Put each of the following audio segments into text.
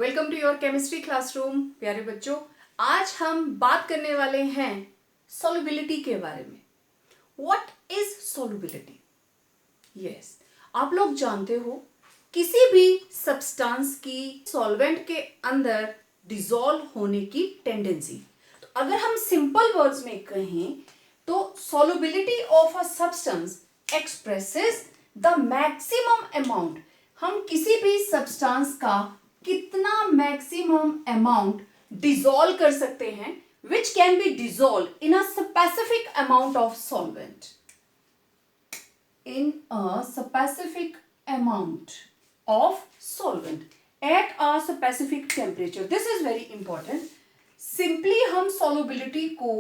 Welcome to your chemistry classroom. प्यारे बच्चों, आज हम बात करने वाले हैं सॉल्युबिलिटी के बारे में। What is solubility? यस, आप लोग जानते हो किसी भी सब्सटेंस की सॉल्वेंट के अंदर डिसॉल्व होने की टेंडेंसी। तो अगर हम सिंपल वर्ड्स में कहें तो solubility of a substance expresses the maximum amount. हम किसी भी सब्सटेंस का कितना मैक्सिमम अमाउंट डिसॉल्व कर सकते हैं, which can be dissolve in a specific amount of solvent, in a specific amount of solvent at a specific temperature. This is very important. Simply हम solubility को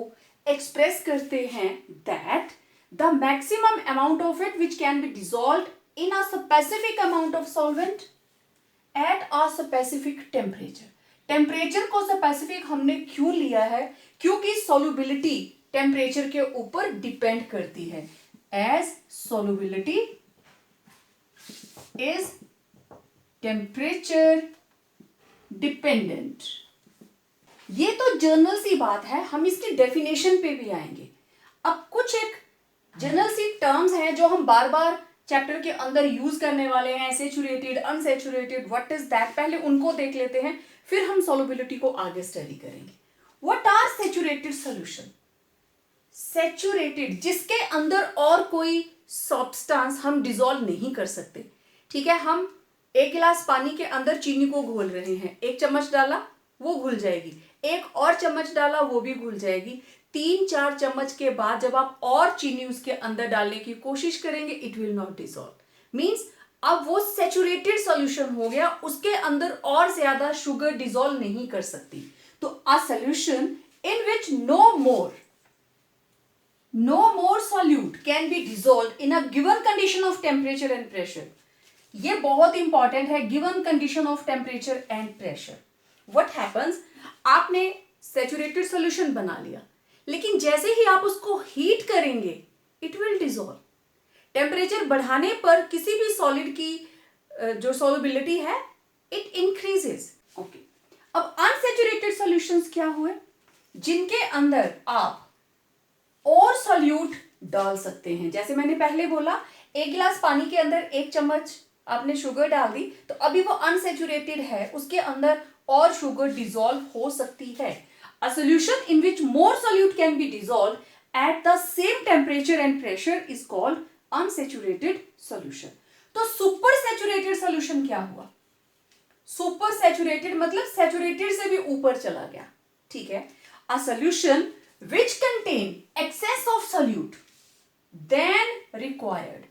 express करते हैं that the maximum amount of it which can be dissolved in a specific amount of solvent at a specific temperature. Temperature को specific हमने क्यों लिया है? क्योंकि solubility टेम्परेचर के ऊपर डिपेंड करती है। As solubility is temperature dependent. ये तो जनरल सी बात है, हम इसकी डेफिनेशन पे भी आएंगे। अब कुछ एक जनरल सी टर्म्स हैं जो हम बार बार चैप्टर के अंदर यूज करने वाले हैं, saturated, unsaturated, what is that, पहले उनको देख लेते हैं, फिर हम सॉल्युबिलिटी को आगे स्टडी करेंगे। What are saturated solution? Saturated, जिसके अंदर और कोई सब्सटेंस हम डिसॉल्व नहीं कर सकते। ठीक है, हम एक गिलास पानी के अंदर चीनी को घोल रहे हैं, एक चम्मच डाला वो घुल जाएगी, एक और चम्मच डाला वो भी घुल जाएगी, 3-4 चम्मच के बाद जब आप और चीनी उसके अंदर डालने की कोशिश करेंगे, it will not dissolve. Means अब वो सैचुरेटेड सॉल्यूशन हो गया, उसके अंदर और ज्यादा शुगर डिसॉल्व नहीं कर सकती। तो a solution in which no more solute can be dissolved in a given condition of temperature and pressure. ये बहुत इंपॉर्टेंट है, given condition of temperature and pressure. What happens? आपने सैचुरेटेड सॉल्यूशन बना लिया, लेकिन जैसे ही आप उसको हीट करेंगे, it will dissolve. टेम्परेचर बढ़ाने पर किसी भी सॉलिड की जो सॉल्युबिलिटी है, it increases. Okay. अब अनसैचुरेटेड सॉल्यूशंस क्या हुए? जिनके अंदर आप और सॉल्यूट डाल सकते हैं। जैसे मैंने पहले बोला, एक गिलास पानी के अंदर 1 चम्मच आपने शुगर डाल दी, तो अभी वो अनसैचुरेटेड है, उसके अंदर और शुगर डिसॉल्व हो सकती है। A solution in which more solute can be dissolve at the same temperature and pressure is called unsaturated solution. तो सुपर सैचुरेटेड सॉल्यूशन क्या हुआ? सुपर सैचुरेटेड मतलब सैचुरेटेड से भी ऊपर चला गया। ठीक है, a solution which contain excess of solute than required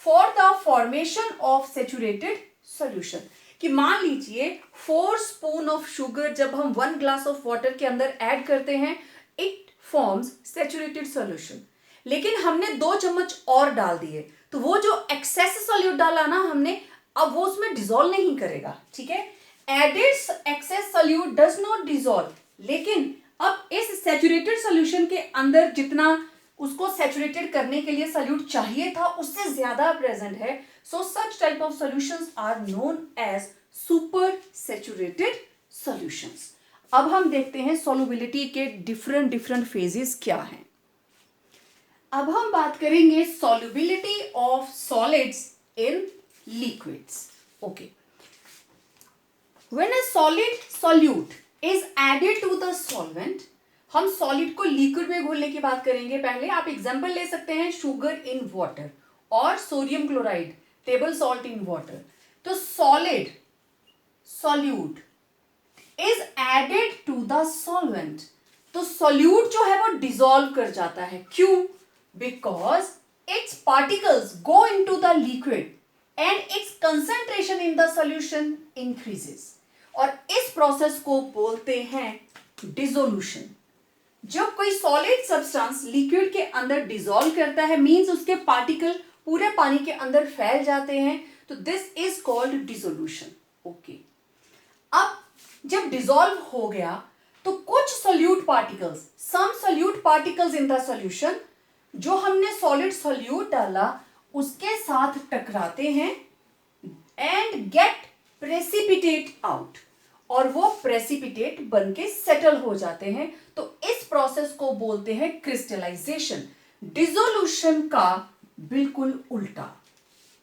for the formation of saturated solution. कि मान लीजिए 4 स्पून ऑफ शुगर जब हम 1 ग्लास ऑफ वाटर के अंदर ऐड करते हैं, इट फॉर्म्स सैचुरेटेड सॉल्यूशन, लेकिन हमने 2 चम्मच और डाल दिए, तो वो जो एक्सेस सॉल्यूट डाला ना हमने, अब वो उसमें डिसॉल्व नहीं करेगा। ठीक है, added excess solute does not dissolve, लेकिन अब इस सैचुरेटेड सॉल्यूशन के अंदर जितना उसको सैचुरेटेड करने के लिए सॉल्यूट चाहिए था, उससे ज्यादा प्रेजेंट है। So such type of solutions are known as super saturated solutions. अब हम देखते हैं सॉल्युबिलिटी के डिफरेंट फेजेस क्या हैं। अब हम बात करेंगे solubility of solids in liquids. Okay, when a solid solute is added to the solvent, हम सॉलिड को लिक्विड में घोलने की बात करेंगे। पहले आप एग्जांपल ले सकते हैं, शुगर इन वाटर और sodium chloride, table salt in water. तो solid solute is added to the solvent, तो सॉल्यूट जो है वो डिसॉल्व कर जाता है। क्यों? Because its particles go into the liquid and its concentration in the solution increases, और इस प्रोसेस को बोलते हैं डिसोल्यूशन। जब कोई सॉलिड सब्सटेंस लिक्विड के अंदर डिसॉल्व करता है, मींस उसके पार्टिकल पूरे पानी के अंदर फैल जाते हैं, तो this is called dissolution. Okay, अब जब डिसॉल्व हो गया तो कुछ solute particles, some solute particles in the solution, जो हमने सॉलिड सोल्यूट डाला उसके साथ टकराते हैं एंड गेट प्रेसिपिटेट आउट, और वो प्रेसिपिटेट बन के सेटल हो जाते हैं। तो इस प्रोसेस को बोलते हैं क्रिस्टलाइजेशन। डिसोल्यूशन का बिल्कुल उल्टा,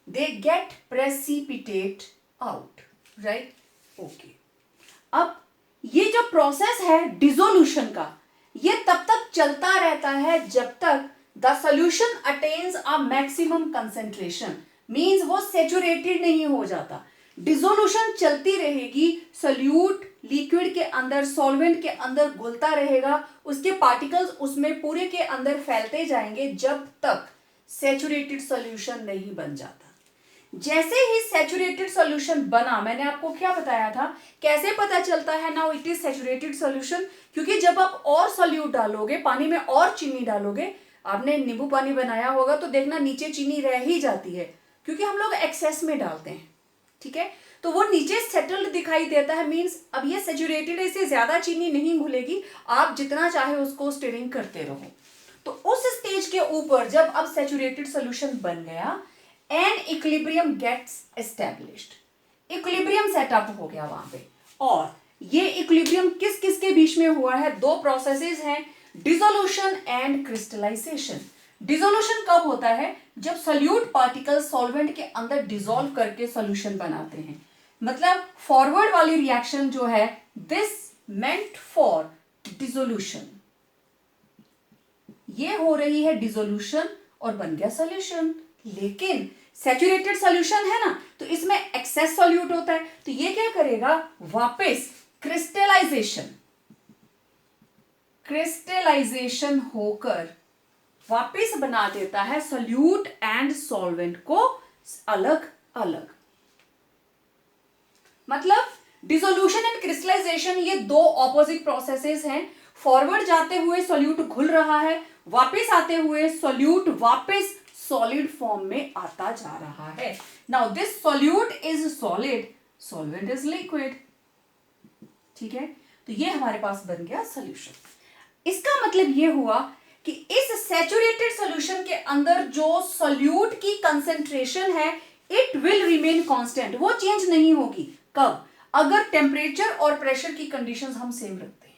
they get precipitate out, right? Okay, अब ये जो प्रोसेस है डिसोल्यूशन का, ये तब तक चलता रहता है जब तक the solution attains a maximum concentration, means वो सेचुरेटेड नहीं हो जाता। डिसोल्यूशन चलती रहेगी, सोल्यूट लिक्विड के अंदर, सॉल्वेंट के अंदर घुलता रहेगा, उसके पार्टिकल्स उसमें पूरे के अंदर फैलते जाएंगे जब तक सेचुरेटेड सॉल्यूशन नहीं बन जाता। जैसे ही सैचुरेटेड सॉल्यूशन बना, मैंने आपको क्या बताया था, कैसे पता चलता है now it is saturated solution? क्योंकि जब आप और सॉल्यूट डालोगे, पानी में और चीनी डालोगे, आपने नींबू पानी बनाया होगा तो देखना नीचे चीनी रह ही जाती है, क्योंकि हम लोग एक्सेस में डालते हैं, ठीक है? तो वो नीचे सेटल्ड दिखाई देता है, मीन्स अब ये सैचुरेटेड है, इससे ज्यादा चीनी नहीं घुलेगी, आप जितना चाहे उसको स्टिरिंग करते रहो। तो उस स्टेज के ऊपर जब अब सैचुरेटेड सॉल्यूशन बन गया, an equilibrium gets established, equilibrium setup हो गया वहां पे। और ये इक्विलिब्रियम किस किस के बीच में हुआ है? दो प्रोसेसेस हैं, डिसोल्यूशन एंड क्रिस्टलाइजेशन। डिसोल्यूशन कब होता है? जब सोल्यूट पार्टिकल सॉल्वेंट के अंदर डिसॉल्व करके सॉल्यूशन बनाते हैं। मतलब फॉरवर्ड वाली रिएक्शन जो है, दिस मेंट फॉर डिसोल्यूशन, ये हो रही है डिसोल्यूशन और बन गया सॉल्यूशन। लेकिन सैचुरेटेड सॉल्यूशन है ना, तो इसमें एक्सेस सॉल्यूट होता है, तो ये क्या करेगा? वापस क्रिस्टलाइजेशन होकर वापस बना देता है सॉल्यूट एंड सॉल्वेंट को अलग अलग। मतलब डिसोल्यूशन एंड क्रिस्टलाइजेशन ये दो ऑपोजिट प्रोसेसेस हैं। फॉरवर्ड जाते हुए सॉल्यूट घुल रहा है, वापस आते हुए सॉल्यूट वापस सॉलिड फॉर्म में आता जा रहा है। Now this solute is solid, solvent is liquid, ठीक है? तो ये हमारे पास बन गया सॉल्यूशन। इसका मतलब ये हुआ कि इस सैचुरेटेड सॉल्यूशन के अंदर जो सॉल्यूट की कंसेंट्रेशन है, इट विल रिमेन कांस्टेंट, वो चेंज नहीं होगी। कब? अगर टेम्परेचर और प्रेशर की कंडीशंस हम सेम रखते हैं,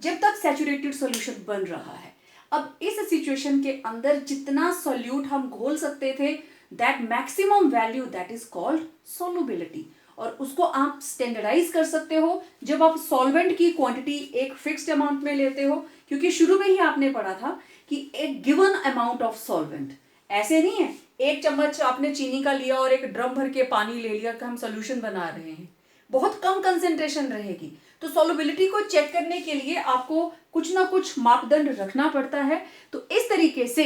जब तक सैचुरेटेड सॉल्यूशन बन रहा है। अब इस सिचुएशन के अंदर जितना सॉल्यूट हम घोल सकते थे, that maximum value, that is called solubility. और उसको आप स्टैंडर्डाइज कर सकते हो जब आप सॉल्वेंट की क्वांटिटी एक फिक्स्ड अमाउंट में लेते हो, क्योंकि शुरू में ही आपने पढ़ा था कि एक गिवन अमाउंट ऑफ सॉल्वेंट, ऐसे नहीं है एक चम्मच आपने चीनी का लिया और एक ड्रम भर के पानी ले लिया कि हम सोल्यूशन बना रहे हैं, बहुत कम कंसेंट्रेशन रहेगी। तो सॉल्युबिलिटी को चेक करने के लिए आपको कुछ ना कुछ मापदंड रखना पड़ता है। तो इस तरीके से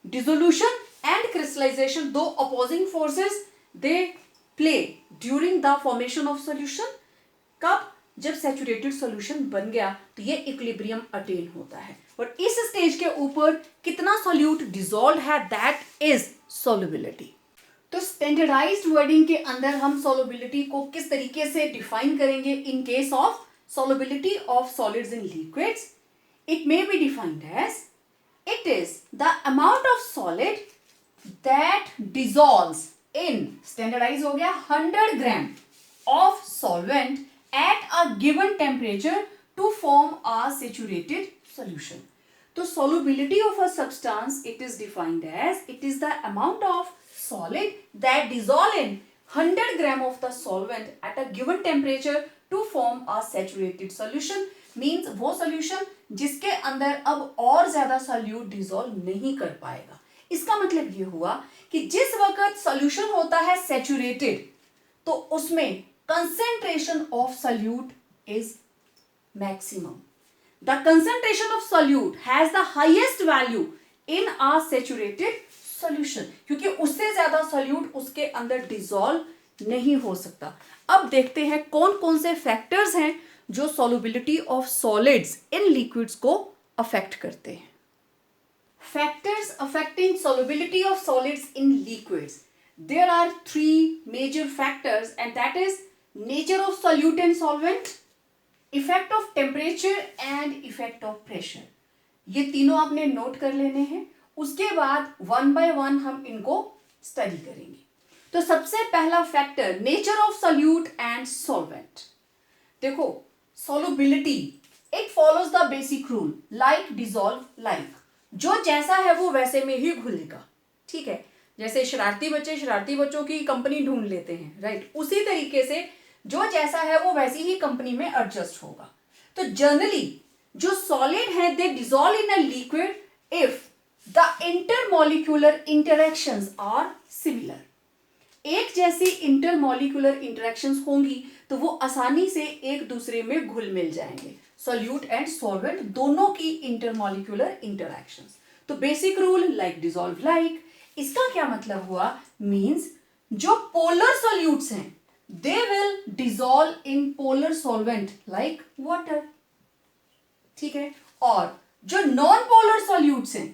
डिसोल्यूशन एंड क्रिस्टलाइजेशन, दो opposing forces, they play during the formation of solution. कब? जब सैचुरेटेड सॉल्यूशन बन गया तो ये इक्विलिब्रियम अटेन होता है, और इस स्टेज के ऊपर कितना सॉल्यूट डिसॉल्व है, दैट इज सॉल्युबिलिटी। तो स्टैंडर्डाइज्ड वर्डिंग के अंदर हम सॉल्युबिलिटी को किस तरीके से डिफाइन करेंगे? In case of solubility of solids in liquids, it may be defined as it is the amount of solid that dissolves in, standardise हो गया, 100 gram of solvent at a given temperature to form a saturated solution. तो solubility of a substance, it is defined as it is the amount of solid that dissolve in 100 gram of the solvent at a given temperature to form a saturated solution, means वो solution जिसके अंदर अब और ज्यादा solute dissolve नहीं कर पाएगा। इसका मतलब ये हुआ कि जिस वक्त solution होता है saturated, तो उसमें concentration of solute is maximum. The concentration of solute has the highest value in a saturated solution, क्योंकि उससे ज्यादा solute उसके अंदर dissolve नहीं हो सकता। अब देखते हैं कौन कौन से factors हैं जो solubility of solids in liquids को affect करते हैं। Factors affecting solubility of solids in liquids. There are three major factors, and that is nature of solute and solvent, effect of temperature and effect of pressure. ये तीनों आपने note कर लेने हैं, उसके बाद वन बाय वन हम इनको स्टडी करेंगे। तो सबसे पहला factor, nature of solute and solvent. देखो solubility it follows the basic rule like dissolve like, जो जैसा है वो वैसे में ही घुलेगा, ठीक है। जैसे शरारती बच्चों की कंपनी ढूंढ लेते हैं, राइट, उसी तरीके से जो जैसा है वो वैसी ही कंपनी में एडजस्ट होगा। तो जनरली जो सॉलिड है they dissolve in a liquid if the intermolecular interactions are similar. एक जैसी इंटरमॉलिक्यूलर इंटरेक्शंस होंगी तो वो आसानी से एक दूसरे में घुल मिल जाएंगे। सॉल्यूट एंड सॉल्वेंट दोनों की इंटरमॉलिक्यूलर इंटरेक्शंस। तो basic rule like dissolve like, इसका क्या मतलब हुआ, मींस जो पोलर सॉल्यूट्स हैं they will dissolve in polar solvent like water, ठीक है। और जो नॉन पोलर सॉल्यूट्स हैं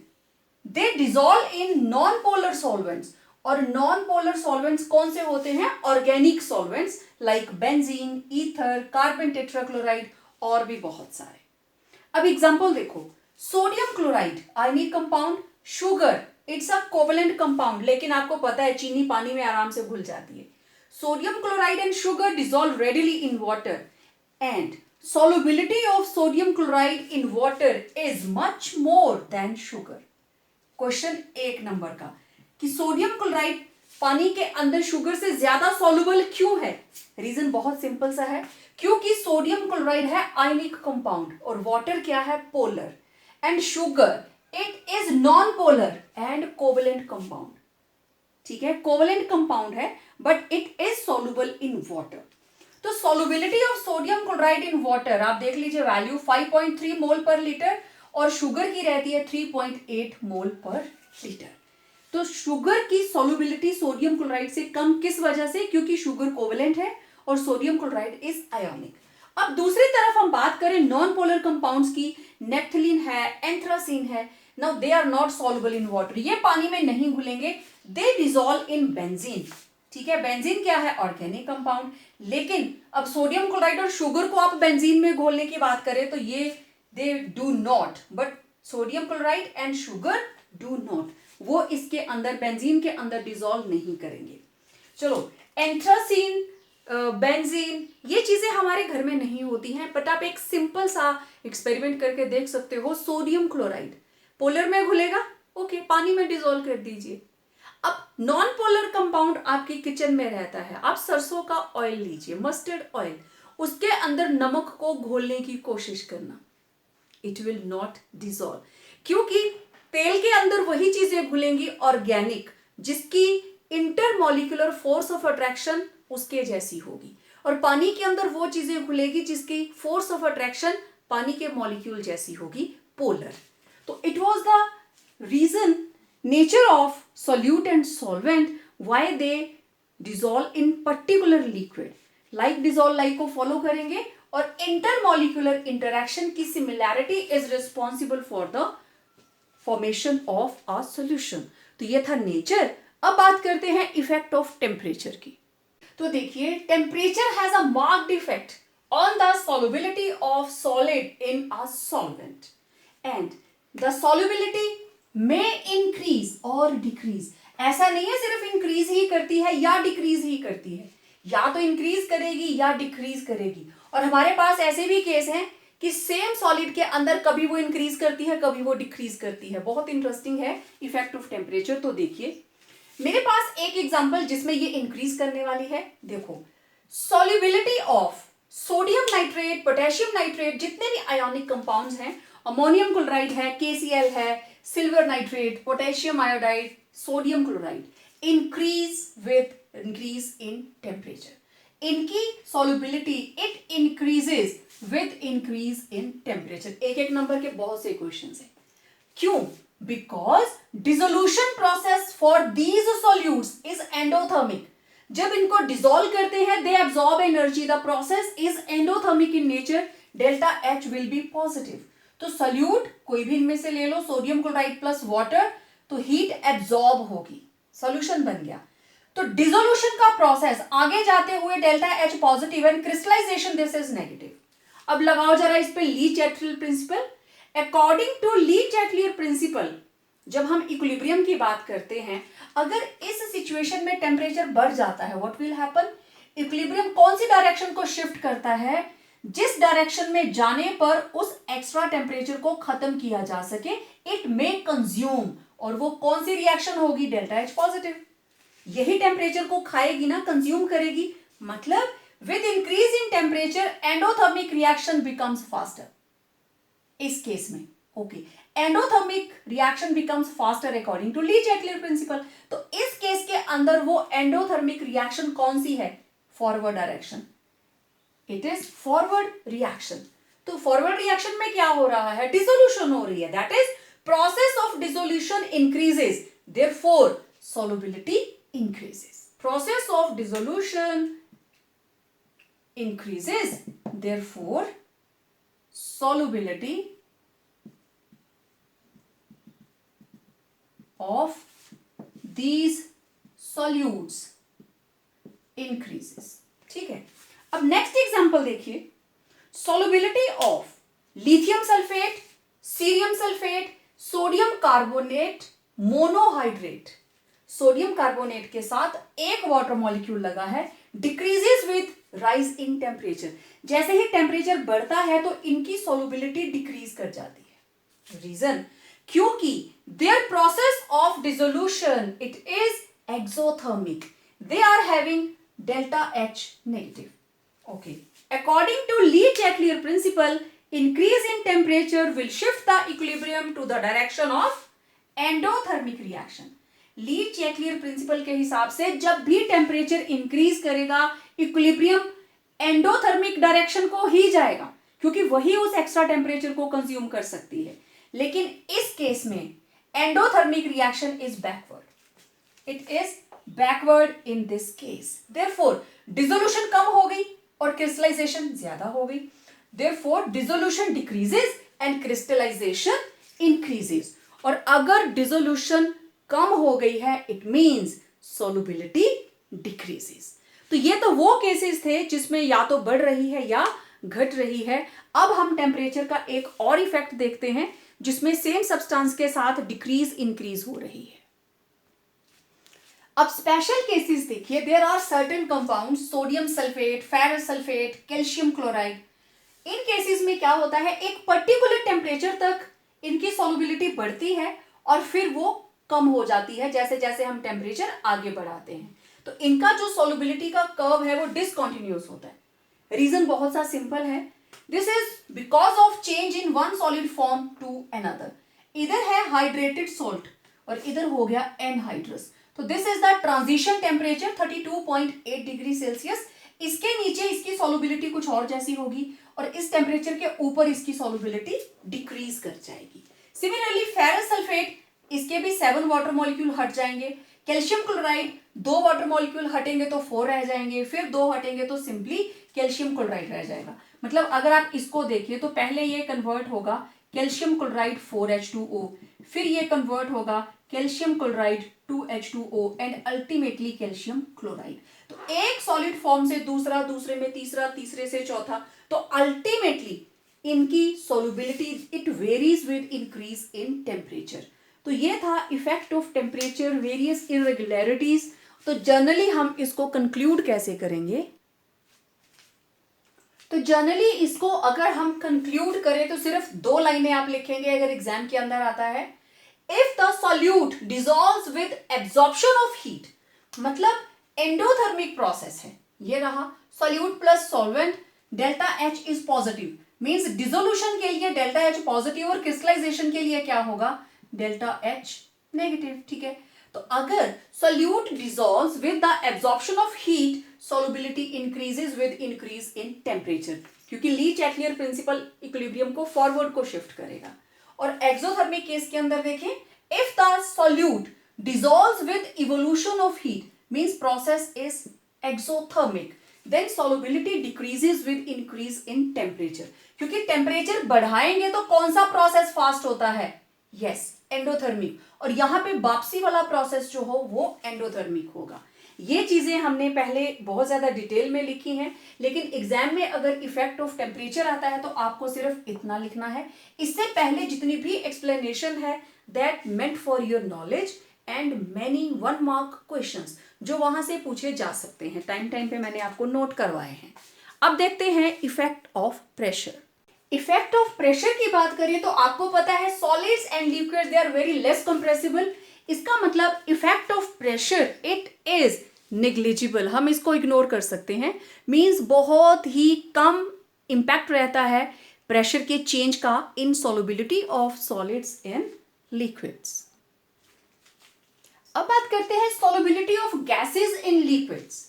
they dissolve in non polar solvents, और नॉन पोलर सॉल्वेंट्स कौन से होते हैं, organic solvents like benzene, ether, carbon tetrachloride और भी बहुत सारे। अब एग्जांपल देखो, sodium chloride ionic compound, sugar it's a covalent compound, लेकिन आपको पता है चीनी पानी में आराम से घुल जाती है। Sodium chloride and sugar dissolve readily in water and solubility of sodium chloride in water is much more than sugar। Question 1 number का कि सोडियम क्लोराइड पानी के अंदर शुगर से ज्यादा सॉल्युबल क्यों है, रीजन बहुत सिंपल सा है, क्योंकि सोडियम क्लोराइड है आयनिक कंपाउंड और वाटर क्या है, polar, and sugar it is non polar and covalent compound, ठीक है, कोवेलेंट कंपाउंड है but it is soluble in water. तो solubility of sodium chloride in water आप देख लीजिए, वैल्यू 5.3 मोल पर लीटर और शुगर की रहती है 3.8 मोल पर लीटर। तो शुगर की सॉल्युबिलिटी सोडियम क्लोराइड से कम किस वजह से, क्योंकि शुगर कोवेलेंट है और सोडियम क्लोराइड इज आयोनिक। अब दूसरी तरफ हम बात करें नॉन पोलर कंपाउंड्स की, नेप्थलीन है, एंथ्रासीन है, now they are not soluble in water, ये पानी में नहीं घुलेंगे, दे डिसॉल्व इन बेंजीन, ठीक है। बेंजीन क्या है, ऑर्गेनिक कंपाउंड, लेकिन अब सोडियम क्लोराइड और शुगर को आप बेंजीन में घोलने की बात करें तो ये they do not, but sodium chloride and sugar do not, वो इसके अंदर बेंजीन के अंदर डिसॉल्व नहीं करेंगे। चलो एंथ्रासीन, बेंजीन ये चीजें हमारे घर में नहीं होती हैं, बट आप एक सिंपल सा एक्सपेरिमेंट करके देख सकते हो। सोडियम क्लोराइड पोलर में घुलेगा, ओके, पानी में डिसॉल्व कर दीजिए। अब नॉन पोलर कंपाउंड आपके किचन में रहता है, आप सरसों का ऑयल लीजिए, मस्टर्ड ऑयल, उसके अंदर नमक को घोलने की कोशिश करना, इट विल नॉट डिसॉल्व, क्योंकि तेल के अंदर वही चीजें घुलेंगी ऑर्गेनिक जिसकी इंटरमॉलिक्यूलर फोर्स ऑफ अट्रैक्शन उसके जैसी होगी, और पानी के अंदर वो चीजें घुलेगी जिसकी फोर्स ऑफ अट्रैक्शन पानी के मॉलिक्यूल जैसी होगी, पोलर। तो it was the reason, nature of solute and solvent, why they dissolve in particular liquid, like dissolve like को follow करेंगे, और intermolecular interaction की similarity is responsible for the formation of a solution। तो ये था nature। अब बात करते हैं effect of temperature की। तो देखिए temperature has a marked effect on the solubility of solid in a solvent and the solubility में इंक्रीज और डिक्रीज, ऐसा नहीं है सिर्फ इंक्रीज ही करती है या डिक्रीज ही करती है, या तो इंक्रीज करेगी या डिक्रीज करेगी। और हमारे पास ऐसे भी केस हैं कि सेम सॉलिड के अंदर कभी वो इंक्रीज करती है कभी वो डिक्रीज करती है। बहुत इंटरेस्टिंग है इफेक्ट ऑफ टेम्परेचर। तो देखिए मेरे पास एक एग्जांपल जिसमें ये इंक्रीज करने वाली है। देखो solubility of sodium nitrate, potassium nitrate, जितने भी आयोनिक कंपाउंड्स हैं, अमोनियम क्लोराइड है, KCl है, silver nitrate, potassium iodide, sodium chloride, increase with increase in temperature. इनकी solubility it increases with increase in temperature. एक एक नंबर के बहुत से क्वेश्चंस हैं। क्यों? Because dissolution process for these solutes is endothermic. जब इनको डिसॉल्व करते हैं they absorb energy, the process is endothermic in nature, delta H will be positive. तो सॉल्यूट कोई भी इनमें से ले लो, सोडियम क्लोराइड प्लस वाटर, तो हीट एब्सॉर्ब होगी, सॉल्यूशन बन गया। तो डिसोल्यूशन का प्रोसेस आगे जाते हुए delta H positive and crystallisation this is negative. अब लगाओ जरा इस पे Le Chatelier principle. According to Le Chatelier principle जब हम इक्विलिब्रियम की बात करते हैं, अगर इस सिचुएशन में टेम्परेचर बढ़ जाता है व्हाट विल हैपन, इक्विलिब्रियम कौन सी डायरेक्शन को शिफ्ट करता है, जिस डायरेक्शन में जाने पर उस एक्स्ट्रा टेम्परेचर को खत्म किया जा सके, इट मे कंज्यूम, और वो कौन सी रिएक्शन होगी, डेल्टा एच पॉजिटिव। यही टेम्परेचर को खाएगी ना, कंज्यूम करेगी, मतलब with increase in temperature endothermic reaction becomes faster. इस केस में okay, endothermic reaction becomes faster according to Le Chatelier principle. तो इस केस के अंदर वो एंडोथर्मिक रिएक्शन कौन सी है, forward direction, it is forward reaction. तो फॉरवर्ड रिएक्शन में क्या हो रहा है, डिसोल्यूशन हो रही है, that is process of dissolution increases, therefore solubility increases. Process of dissolution increases, therefore solubility of these solutes increases. ठीक है, अब नेक्स्ट एग्जांपल देखिए, solubility of lithium sulfate, cerium sulphate, sodium carbonate monohydrate. Sodium carbonate के साथ एक water molecule लगा है, decreases with rise in temperature. जैसे ही टेम्परेचर बढ़ता है तो इनकी सोलुबिलिटी डिक्रीज कर जाती है। रीजन, क्योंकि their process of dissolution it is exothermic, they are having delta H negative. Okay, according to Le Chatelier principle, increase in temperature will shift the equilibrium to the direction of endothermic reaction. Le Chatelier principle के हिसाब से जब भी temperature increase करेगा, equilibrium endothermic direction को ही जाएगा, क्योंकि वही उस एक्स्ट्रा टेम्परेचर को कंज्यूम कर सकती है। लेकिन इस केस में endothermic reaction is backward, it is backward in this case, therefore dissolution कम हो गई और क्रिस्टलाइजेशन ज्यादा हो गई। Therefore, dissolution decreases and crystallization increases. और अगर dissolution कम हो गई है, it means solubility decreases. तो ये तो वो केसेस थे जिसमें या तो बढ़ रही है या घट रही है। अब हम टेम्परेचर का एक और इफेक्ट देखते हैं जिसमें सेम सब्सटेंस के साथ डिक्रीज इंक्रीज हो रही है। अब स्पेशल केसेस देखिए, there are certain compound, sodium sulphate, ferrous sulphate, calcium chloride. इन केसेस में क्या होता है, एक पर्टिकुलर टेम्परेचर तक इनकी सॉल्युबिलिटी बढ़ती है और फिर वो कम हो जाती है जैसे जैसे हम टेम्परेचर आगे बढ़ाते हैं। तो इनका जो सॉल्युबिलिटी का कर्व है वो डिसकंटिन्यूअस होता है। रीजन बहुत सा सिंपल है, this is because of change in one solid form to another. इधर है हाइड्रेटेड सॉल्ट और इधर हो गया एनहाइड्रस। तो this is the transition temperature 32.8 degree Celsius. इसके नीचे इसकी सॉल्युबिलिटी कुछ और जैसी होगी और इस टेम्परेचर के ऊपर इसकी सॉल्युबिलिटी डिक्रीज कर जाएगी। सिमिलरली फेरस सल्फेट, इसके भी 7 वाटर मॉलिक्यूल हट जाएंगे। कैल्शियम क्लोराइड 2 वाटर मॉलिक्यूल हटेंगे तो 4 रह जाएंगे, फिर 2 हटेंगे तो सिंपली कैल्शियम क्लोराइड रह जाएगा। मतलब अगर आप इसको देखिए तो पहले ये कन्वर्ट होगा कैल्शियम क्लोराइड 4H2O, फिर ये कन्वर्ट होगा calcium chloride 2H2O and ultimately calcium chloride. तो एक सॉलिड फॉर्म से दूसरा, दूसरे में तीसरा, तीसरे से चौथा, तो अल्टीमेटली इनकी solubility it varies with increase in temperature. तो ये था effect of temperature, various irregularities. तो जनरली हम इसको कंक्लूड कैसे करेंगे, तो जनरली इसको अगर हम कंक्लूड करें तो सिर्फ 2 लाइनें आप लिखेंगे अगर एग्जाम के अंदर आता है। If the solute dissolves with absorption of heat, मतलब एंडोथर्मिक प्रोसेस है, ये रहा solute plus solvent, delta H is positive, means dissolution के लिए डेल्टा एच पॉजिटिव और क्रिस्टलाइजेशन के लिए क्या होगा, डेल्टा एच नेगेटिव। ठीक है, तो अगर solute dissolves with the absorption of heat, solubility increases with increase in temperature, क्योंकि ली-जैक्लियर प्रिंसिपल इक्विलिब्रियम को फॉरवर्ड को शिफ्ट करेगा। और एक्सोथर्मिक केस के अंदर देखें, if the solute dissolves with evolution of heat, means process is exothermic, then solubility decreases with increase in temperature, क्योंकि temperature बढ़ाएंगे तो कौन सा प्रोसेस फास्ट होता है, यस एंडोथर्मिक, और यहाँ पे वापसी वाला प्रोसेस जो हो वो एंडोथर्मिक होगा। ये चीजें हमने पहले बहुत ज्यादा डिटेल में लिखी हैं, लेकिन एग्जाम में अगर इफेक्ट ऑफ टेम्परेचर आता है तो आपको सिर्फ इतना लिखना है। इससे पहले जितनी भी एक्सप्लेनेशन है that meant for your knowledge and many 1 mark questions जो वहां से पूछे जा सकते हैं, टाइम टाइम पे मैंने आपको नोट करवाए हैं। अब देखते हैं effect of pressure. Effect of pressure की बात करें तो आपको पता है solids and liquid they are very less compressible. इसका मतलब effect of pressure it is negligible, हम इसको इग्नोर कर सकते हैं। मींस बहुत ही कम इंपैक्ट रहता है प्रेशर के चेंज का in solubility of solids in liquids. अब बात करते हैं solubility of gases in liquids.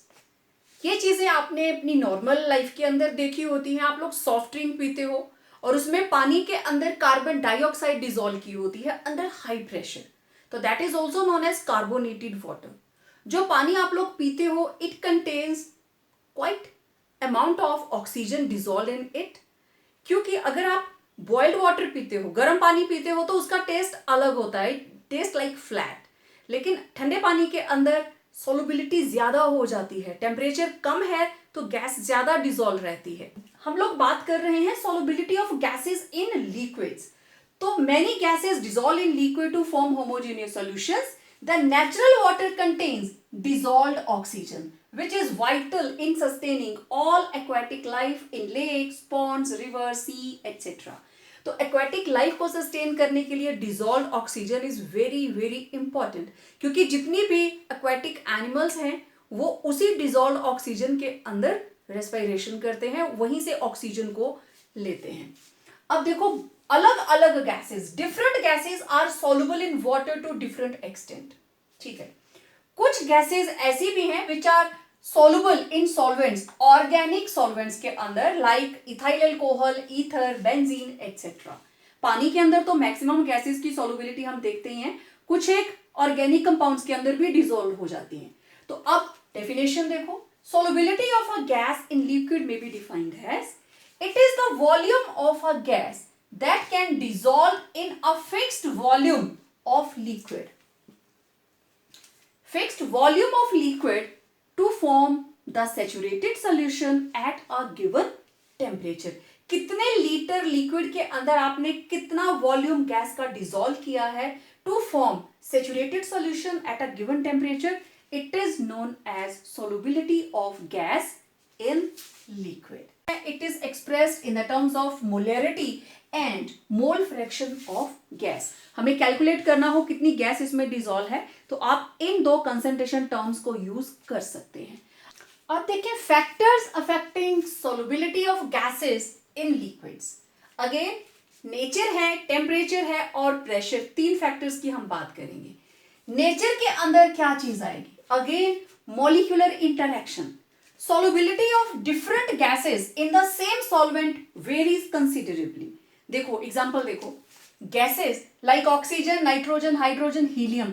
ये चीजें आपने अपनी नॉर्मल लाइफ के अंदर देखी होती हैं। आप लोग सॉफ्ट ड्रिंक पीते हो और उसमें पानी के अंदर कार्बन डाइऑक्साइड डिसॉल्व की होती है अंडर हाई प्रेशर, तो that is also known as carbonated water. जो पानी आप लोग पीते हो it contains quite amount of oxygen dissolve in it, क्योंकि अगर आप बॉइल्ड वाटर पीते हो, गर्म पानी पीते हो, तो उसका टेस्ट अलग होता है, टेस्ट लाइक फ्लैट। लेकिन ठंडे पानी के अंदर सॉल्युबिलिटी ज्यादा हो जाती है, टेम्परेचर कम है तो गैस ज्यादा डिसॉल्व रहती है। हम लोग बात कर रहे हैं solubility of gases in liquids. तो many gases dissolve in liquid to form homogeneous solutions. The natural water contains dissolved oxygen which is vital in sustaining all aquatic life in lakes, ponds, rivers, sea, etc. तो aquatic life को sustain करने के लिए dissolve oxygen is very very important, क्योंकि जितनी भी aquatic animals हैं वो उसी डिसॉल्व ऑक्सीजन के अंदर रेस्पिरेशन करते हैं, वहीं से ऑक्सीजन को लेते हैं। अब देखो अलग अलग gases, different gases are soluble in water to different extent. ठीक है, कुछ गैसेस ऐसी भी हैं which are soluble in solvents, organic solvents के अंदर, like ethyl alcohol, ether, benzene, etc. पानी के अंदर तो मैक्सिमम गैसेस की solubility हम देखते ही हैं, कुछ एक ऑर्गेनिक कंपाउंड्स के अंदर भी डिसॉल्व हो जाती हैं। तो अब डेफिनेशन देखो, solubility of a gas in liquid may be defined as it is the volume of a gas that can dissolve in a fixed volume of liquid. Fixed volume of liquid to form the saturated solution at a given temperature. कितने litre liquid के अंदर आपने कितना volume gas का dissolve किया है to form saturated solution at a given temperature, it is known as solubility of gas in liquid. It is expressed in the terms of molarity and mole fraction of gas. हमें calculate करना हो कितनी gas इसमें dissolve है तो आप इन दो concentration terms को यूज कर सकते हैं। अब देखिए factors affecting solubility of gases in liquids. Again nature है, टेम्परेचर है और प्रेशर, तीन फैक्टर्स की हम बात करेंगे। नेचर के अंदर क्या चीज आएगी? Again molecular interaction. Solubility of different gases in the same solvent varies considerably. देखो एग्जाम्पल देखो, gases like oxygen, nitrogen, hydrogen, helium,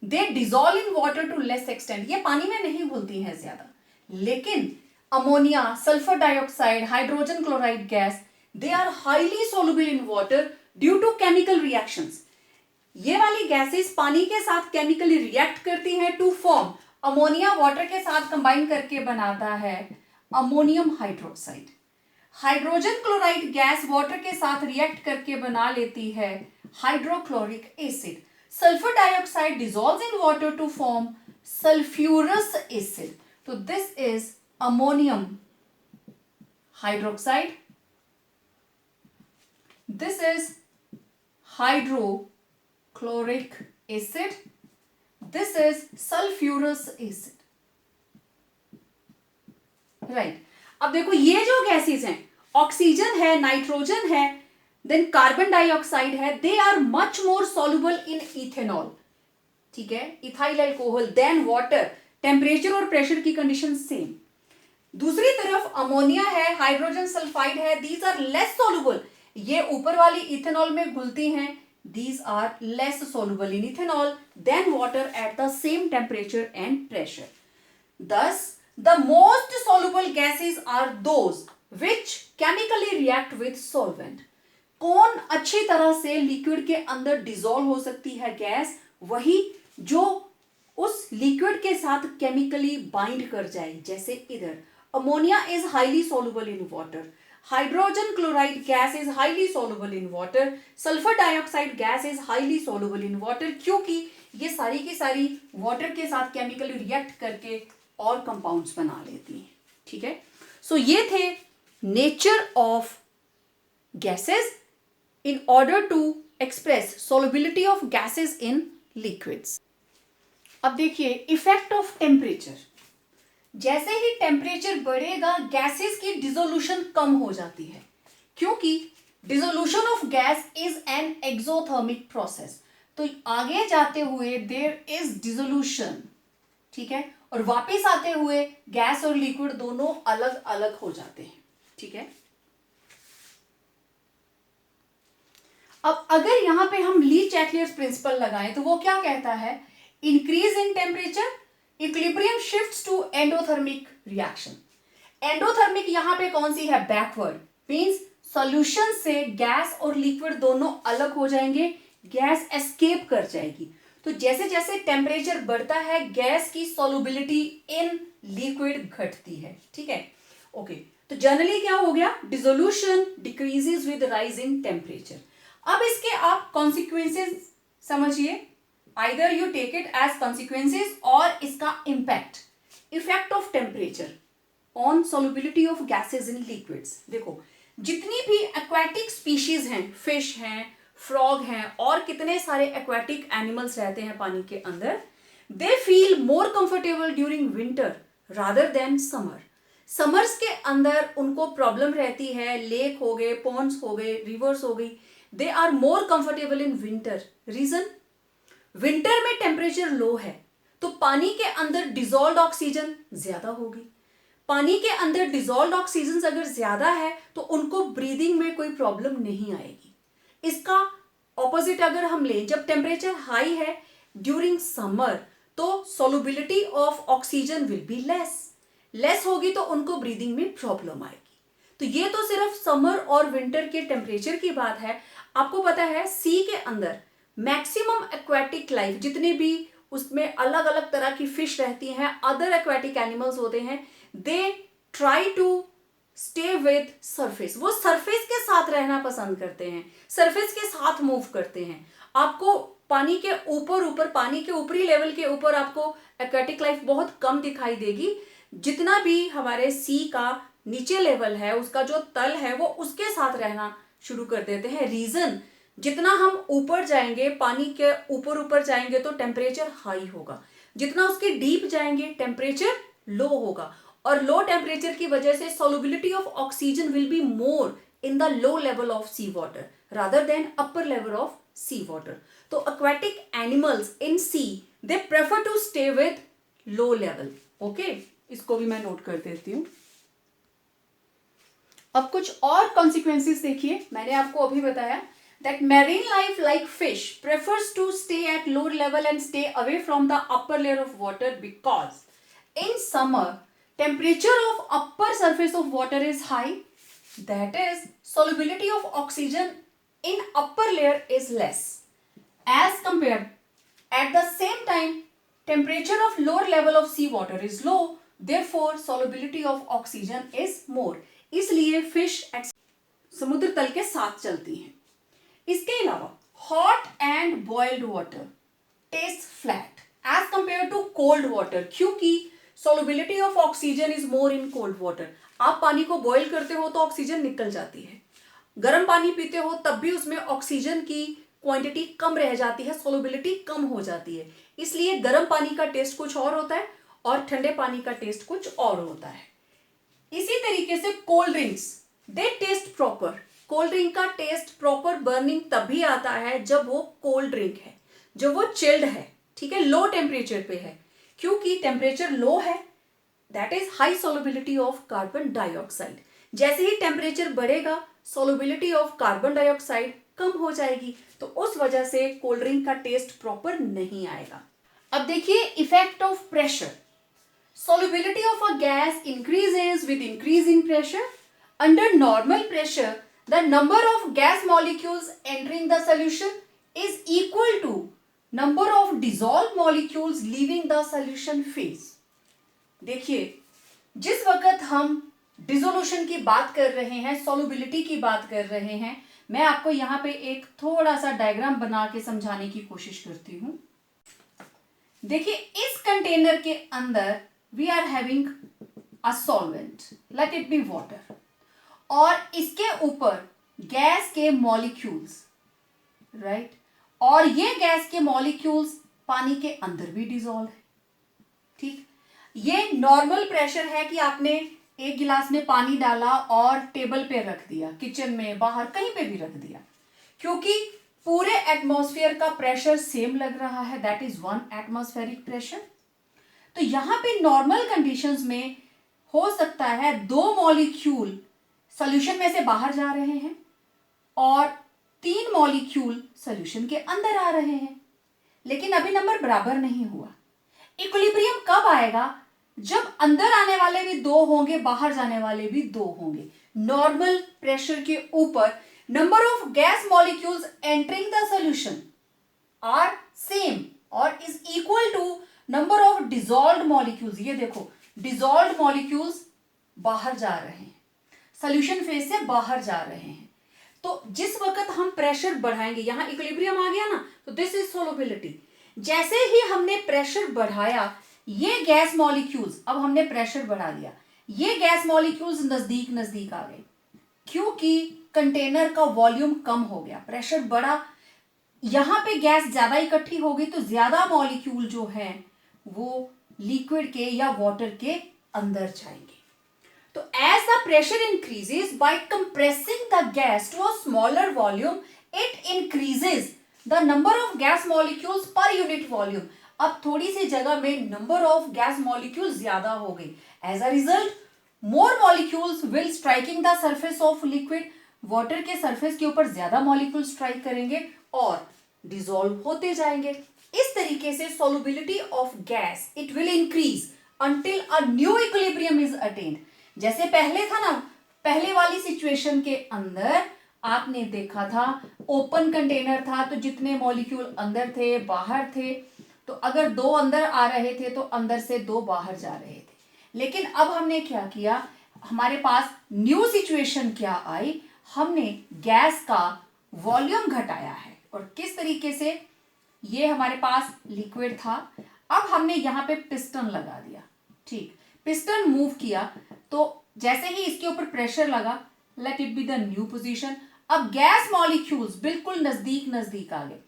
they dissolve in water to less extent. ये पानी में नहीं घुलती हैं ज्यादा, लेकिन ammonia, sulphur dioxide, hydrogen chloride gas, they are highly soluble in water due to chemical reactions. ये वाली गैसेस पानी के साथ केमिकली रिएक्ट करती हैं टू फॉर्म, अमोनिया वाटर के साथ कंबाइन करके बनाता है ammonium hydroxide. Hydrogen chloride gas water के साथ रिएक्ट करके बना लेती है hydrochloric acid. Sulphur dioxide dissolves in water to form sulphurous acid. तो this is ammonium hydroxide, this is hydrochloric acid, this is sulfurous acid. Right, अब देखो ये जो गैसेस हैं, ऑक्सीजन है, नाइट्रोजन है, देन कार्बन डाइऑक्साइड है, they are much more soluble in ethanol, ठीक है, ethyl alcohol than water. Temperature और प्रेशर की कंडीशन सेम। दूसरी तरफ अमोनिया है, हाइड्रोजन सल्फाइड है, दीज आर लेस सॉल्युबल, ये ऊपर वाली इथेनॉल में घुलती हैं, these are less soluble in ethanol than water at the same temperature and pressure. Thus, the most soluble gases are those which chemically react with solvent. कौन अच्छी तरह से liquid के अंदर डिसॉल्व हो सकती है गैस? वही जो उस लिक्विड के साथ केमिकली बाइंड कर जाए। जैसे इधर ammonia is highly soluble in water, hydrogen chloride gas is highly soluble in water, sulfur dioxide gas is highly soluble in water, क्योंकि ये सारी की सारी वाटर के साथ केमिकली रिएक्ट करके और कंपाउंड्स बना लेती हैं। ठीक है, सो ये थे nature of gases in order to express solubility of gases in liquids. अब देखिए इफेक्ट ऑफ टेम्परेचर. जैसे ही टेम्परेचर बढ़ेगा गैसेस की डिसोल्यूशन कम हो जाती है, क्योंकि dissolution of gas is an exothermic process. तो आगे जाते हुए देयर इज डिसोल्यूशन, ठीक है, और वापस आते हुए गैस और लिक्विड दोनों अलग अलग हो जाते हैं. ठीक है. अब अगर यहां पे हम ली चैटलियर्स प्रिंसिपल लगाएं तो वो क्या कहता है, increase in temperature equilibrium shifts to endothermic reaction. Endothermic यहां पे कौन सी है, बैकवर्ड, मींस सॉल्यूशन से गैस और लिक्विड दोनों अलग हो जाएंगे, गैस एस्केप कर जाएगी. तो जैसे जैसे टेम्परेचर बढ़ता है गैस की सॉल्युबिलिटी इन लिक्विड घटती है. ठीक है. ओके. तो जनरली क्या हो गया, dissolution decreases with rise in temperature. अब इसके आप कॉन्सिक्वेंसेस समझिए, either you take it as consequences और इसका impact. Effect of temperature on solubility of gases in liquids. देखो जितनी भी एक्वाटिक स्पीशीज हैं, फिश हैं, फ्रॉग हैं और कितने सारे एक्वाटिक एनिमल्स रहते हैं पानी के अंदर, they feel more comfortable during winter rather than summer. Summers के अंदर उनको प्रॉब्लम रहती है, लेक हो गए, पॉन्ड्स हो गए, रिवर्स हो गई, they are more comfortable in winter. Reason? Winter में टेम्परेचर लो है तो पानी के अंदर डिजोल्व ऑक्सीजन ज्यादा होगी. पानी के अंदर डिजोल्व ऑक्सीजन अगर ज्यादा है तो उनको ब्रीदिंग में कोई प्रॉब्लम नहीं आएगी. इसका ऑपोजिट अगर हम लें, जब टेम्परेचर हाई है ड्यूरिंग समर तो solubility of oxygen will be less होगी तो उनको ब्रीदिंग में प्रॉब्लम आएगी. तो ये तो सिर्फ समर और विंटर के टेम्परेचर की बात है. आपको पता है सी के अंदर मैक्सिमम एक्वाटिक लाइफ, जितने भी उसमें अलग अलग तरह की फिश रहती हैं, अदर एक्वाटिक एनिमल्स होते हैं, they try to stay with surface. वो सरफेस के साथ रहना पसंद करते हैं, सरफेस के साथ मूव करते हैं. आपको पानी के ऊपर पानी के ऊपरी लेवल के ऊपर आपको एक्वाटिक लाइफ बहुत कम दिखाई देगी. जितना भी हमारे सी का नीचे लेवल है, उसका जो तल है, वो उसके साथ रहना शुरू कर देते हैं. रीजन, जितना हम ऊपर जाएंगे, पानी के ऊपर जाएंगे तो टेम्परेचर हाई होगा, जितना उसके डीप जाएंगे टेम्परेचर लो होगा, और लो टेम्परेचर की वजह से solubility of oxygen will be more in the low level of sea water rather than upper level of sea water. तो aquatic animals in sea they prefer to stay with low level. Okay, इसको भी मैं note कर देती हूं. अब कुछ और कॉन्सिक्वेंसेस देखिए. मैंने आपको अभी बताया that marine life like fish prefers to stay at lower level and stay away from the upper layer of water because in summer temperature of upper surface of water is high, that is solubility of oxygen in upper layer is less as compared. At the same time temperature of lower level of sea water is low, therefore solubility of oxygen is more. इसलिए fish समुद्र तल के साथ चलती हैं. इसके अलावा hot and boiled water taste flat as compare to cold water, क्योंकि solubility of oxygen is more in cold water. आप पानी को बॉईल करते हो तो ऑक्सीजन निकल जाती है, गर्म पानी पीते हो तब भी उसमें ऑक्सीजन की क्वांटिटी कम रह जाती है, सॉल्युबिलिटी कम हो जाती है. इसलिए गर्म पानी का टेस्ट कुछ और होता है और ठंडे पानी का टेस्ट कुछ और होता है. इसी तरीके से कोल्ड ड्रिंक्स दे टेस्ट प्रॉपर. कोल्ड ड्रिंक का टेस्ट प्रॉपर बर्निंग तभी आता है जब वो कोल्ड ड्रिंक है, जब वो चिल्ड है, ठीक है, लो टेम्परेचर पे है. क्योंकि टेम्परेचर लो है, that is high solubility of carbon dioxide. जैसे ही टेम्परेचर बढ़ेगा सॉल्युबिलिटी ऑफ कार्बन डाइऑक्साइड कम हो जाएगी, तो उस वजह से कोल्ड ड्रिंक का टेस्ट प्रॉपर नहीं आएगा. अब देखिए effect of pressure. Solubility of a gas increases with increase in pressure. Under normal pressure, the number of gas molecules entering the solution is equal to number of dissolved molecules leaving the solution phase. देखिए, जिस वक्त हम dissolution की बात कर रहे हैं, solubility की बात कर रहे हैं, मैं आपको यहाँ पे एक थोड़ा सा डायग्राम बना के समझाने की कोशिश करती हूँ. देखिए इस कंटेनर के अंदर we are having a solvent, let it be water, और इसके ऊपर गैस के मॉलिक्यूल्स, राइट, और ये गैस के मॉलिक्यूल्स पानी के अंदर भी डिसॉल्व है, ठीक। ये नॉर्मल प्रेशर है कि आपने एक गिलास में पानी डाला और टेबल पे रख दिया, किचन में, बाहर, कहीं पे भी रख दिया, क्योंकि पूरे एटमॉस्फेयर का प्रेशर सेम लग रहा है, दैट इज 1 एटमॉस्फेरिक प्रेशर। तो यहां पे नॉर्मल कंडीशंस में हो सकता है 2 मॉलिक्यूल सॉल्यूशन में से बाहर जा रहे हैं और 3 मॉलिक्यूल सॉल्यूशन के अंदर आ रहे हैं, लेकिन अभी नंबर बराबर नहीं हुआ। इक्विलिब्रियम कब आएगा? जब अंदर आने वाले भी 2 होंगे, बाहर जाने वाले भी 2 होंगे। नॉर्मल प्रेशर के ऊपर number of gas molecules entering the solution are same और is equal to number of dissolved molecules. ये देखो, डिसॉल्व्ड मॉलिक्यूल्स बाहर जा रहे हैं, सॉल्यूशन फेज से बाहर जा रहे हैं। तो जिस वक्त हम प्रेशर बढ़ाएंगे, यहां इक्विलिब्रियम आ गया ना, तो दिस इज सोलबिलिटी। जैसे ही हमने प्रेशर बढ़ाया, ये गैस मॉलिक्यूल्स, अब हमने प्रेशर बढ़ा दिया, ये गैस मॉलिक्यूल्स नजदीक नजदीक आ गए, क्योंकि कंटेनर का वॉल्यूम कम हो गया, प्रेशर बढ़ा, यहां पे गैस ज्यादा इकट्ठी हो गई, तो ज्यादा मॉलिक्यूल जो है वो लिक्विड के या वाटर के अंदर जाएंगे। तो as the pressure increases by compressing the gas to a smaller volume, it increases the number of gas molecules per unit volume. अब थोड़ी सी जगह में नंबर ऑफ गैस मॉलिक्यूल्स ज्यादा हो गई। As a result more molecules will striking the surface of liquid, water के surface के ऊपर ज्यादा मॉलिक्यूल स्ट्राइक करेंगे और डिसॉल्व होते जाएंगे। इस तरीके से solubility of gas it will increase until a new equilibrium is attained। जैसे पहले था ना, पहले वाली सिचुएशन के अंदर आपने देखा था ओपन कंटेनर था, तो जितने मॉलिक्यूल अंदर थे बाहर थे, तो अगर 2 अंदर आ रहे थे तो अंदर से 2 बाहर जा रहे थे। लेकिन अब हमने क्या किया, हमारे पास न्यू सिचुएशन क्या आई, हमने गैस का वॉल्यूम घटाया है। और किस तरीके से, ये हमारे पास लिक्विड था, अब हमने यहां पे पिस्टन लगा दिया, ठीक, पिस्टन मूव किया, तो जैसे ही इसके ऊपर प्रेशर लगा, let it be the new position, अब गैस मॉलिक्यूल्स बिल्कुल नजदीक नजदीक आ गए,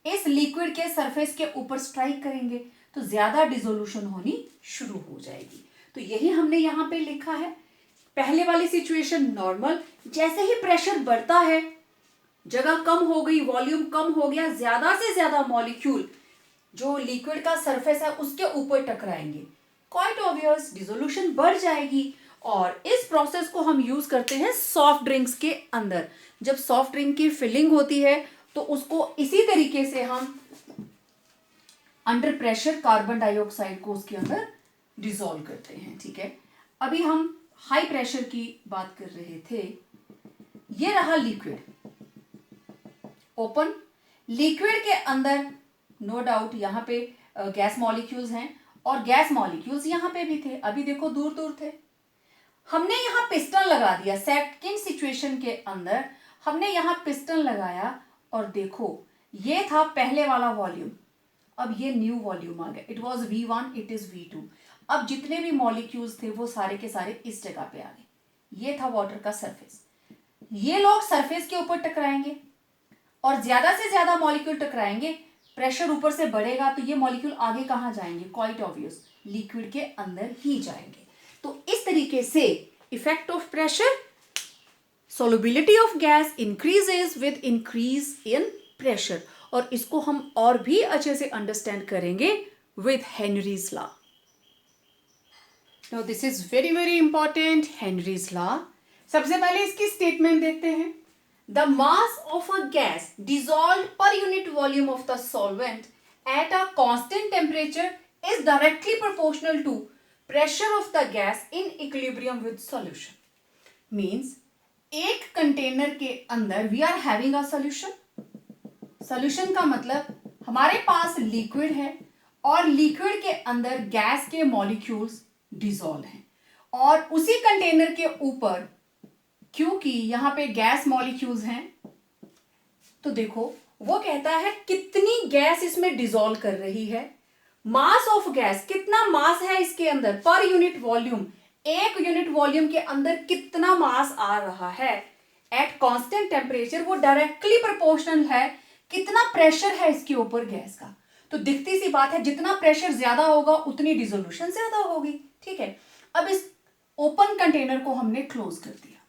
इस लिक्विड के सरफेस के ऊपर स्ट्राइक करेंगे तो ज्यादा डिसोल्यूशन होनी शुरू हो जाएगी। तो यही हमने यहां पे लिखा है। पहले वाली सिचुएशन नॉर्मल, जैसे ही प्रेशर बढ़ता है, जगह कम हो गई, वॉल्यूम कम हो गया, ज्यादा से ज्यादा मॉलिक्यूल जो लिक्विड का सरफेस है उसके ऊपर टकराएंगे, क्वाइट ऑब्वियस डिसोल्यूशन बढ़ जाएगी। और इस प्रोसेस को हम यूज करते हैं सॉफ्ट ड्रिंक्स के अंदर। जब सॉफ्ट ड्रिंक की फिलिंग होती है तो उसको इसी तरीके से हम अंडर प्रेशर कार्बन डाइऑक्साइड को उसके अंदर डिसॉल्व करते हैं, ठीक है। अभी हम हाई प्रेशर की बात कर रहे थे। ये रहा लिक्विड, ओपन, लिक्विड के अंदर नो डाउट यहां पे गैस मॉलिक्यूल्स हैं और गैस मॉलिक्यूल्स यहां पे भी थे, अभी देखो दूर दूर थे। हमने यहां पिस्टन लगा दिया, सेकंड सिचुएशन के अंदर हमने यहां पिस्टन लगाया और देखो ये था पहले वाला वॉल्यूम, अब ये न्यू वॉल्यूम आ गया, it was V1 it is V2। अब जितने भी मॉलिक्यूल्स थे वो सारे के सारे इस जगह पे आ गए। ये था वाटर का सरफेस, ये लोग सरफेस के ऊपर टकराएंगे और ज्यादा से ज्यादा मॉलिक्यूल टकराएंगे, प्रेशर ऊपर से बढ़ेगा तो ये मॉलिक्यूल आगे कहां जाएंगे, क्वाइट ऑब्वियस लिक्विड के अंदर ही जाएंगे। तो इस तरीके से effect of pressure, solubility of gas increases with increase in pressure। और इसको हम और भी अच्छे से अंडरस्टैंड करेंगे with Henry's law। Now this is very very important, Henry's law। सबसे पहले इसकी स्टेटमेंट देखते हैं। The mass of a gas dissolved per unit volume of the solvent at a constant temperature is directly proportional to pressure of the gas in equilibrium with solution। Means एक container के अंदर we are having a solution. Solution का मतलब हमारे पास liquid है और liquid के अंदर गैस के मॉलिक्यूल्स डिसॉल्व हैं, और उसी कंटेनर के ऊपर क्योंकि यहां पे गैस मॉलिक्यूल्स हैं, तो देखो वो कहता है कितनी गैस इसमें डिसॉल्व कर रही है। मास ऑफ गैस, कितना मास है इसके अंदर पर यूनिट वॉल्यूम एक यूनिट वॉल्यूम के अंदर कितना मास आ रहा है एट कांस्टेंट टेम्परेचर, वो डायरेक्टली प्रोपोर्शनल है कितना प्रेशर है इसके ऊपर गैस का। तो दिखती सी बात है, जितना प्रेशर ज्यादा होगा उतनी डिसोल्यूशन ज्यादा होगी। ठीक है, अब इस ओपन कंटेनर को हमने क्लोज कर दिया।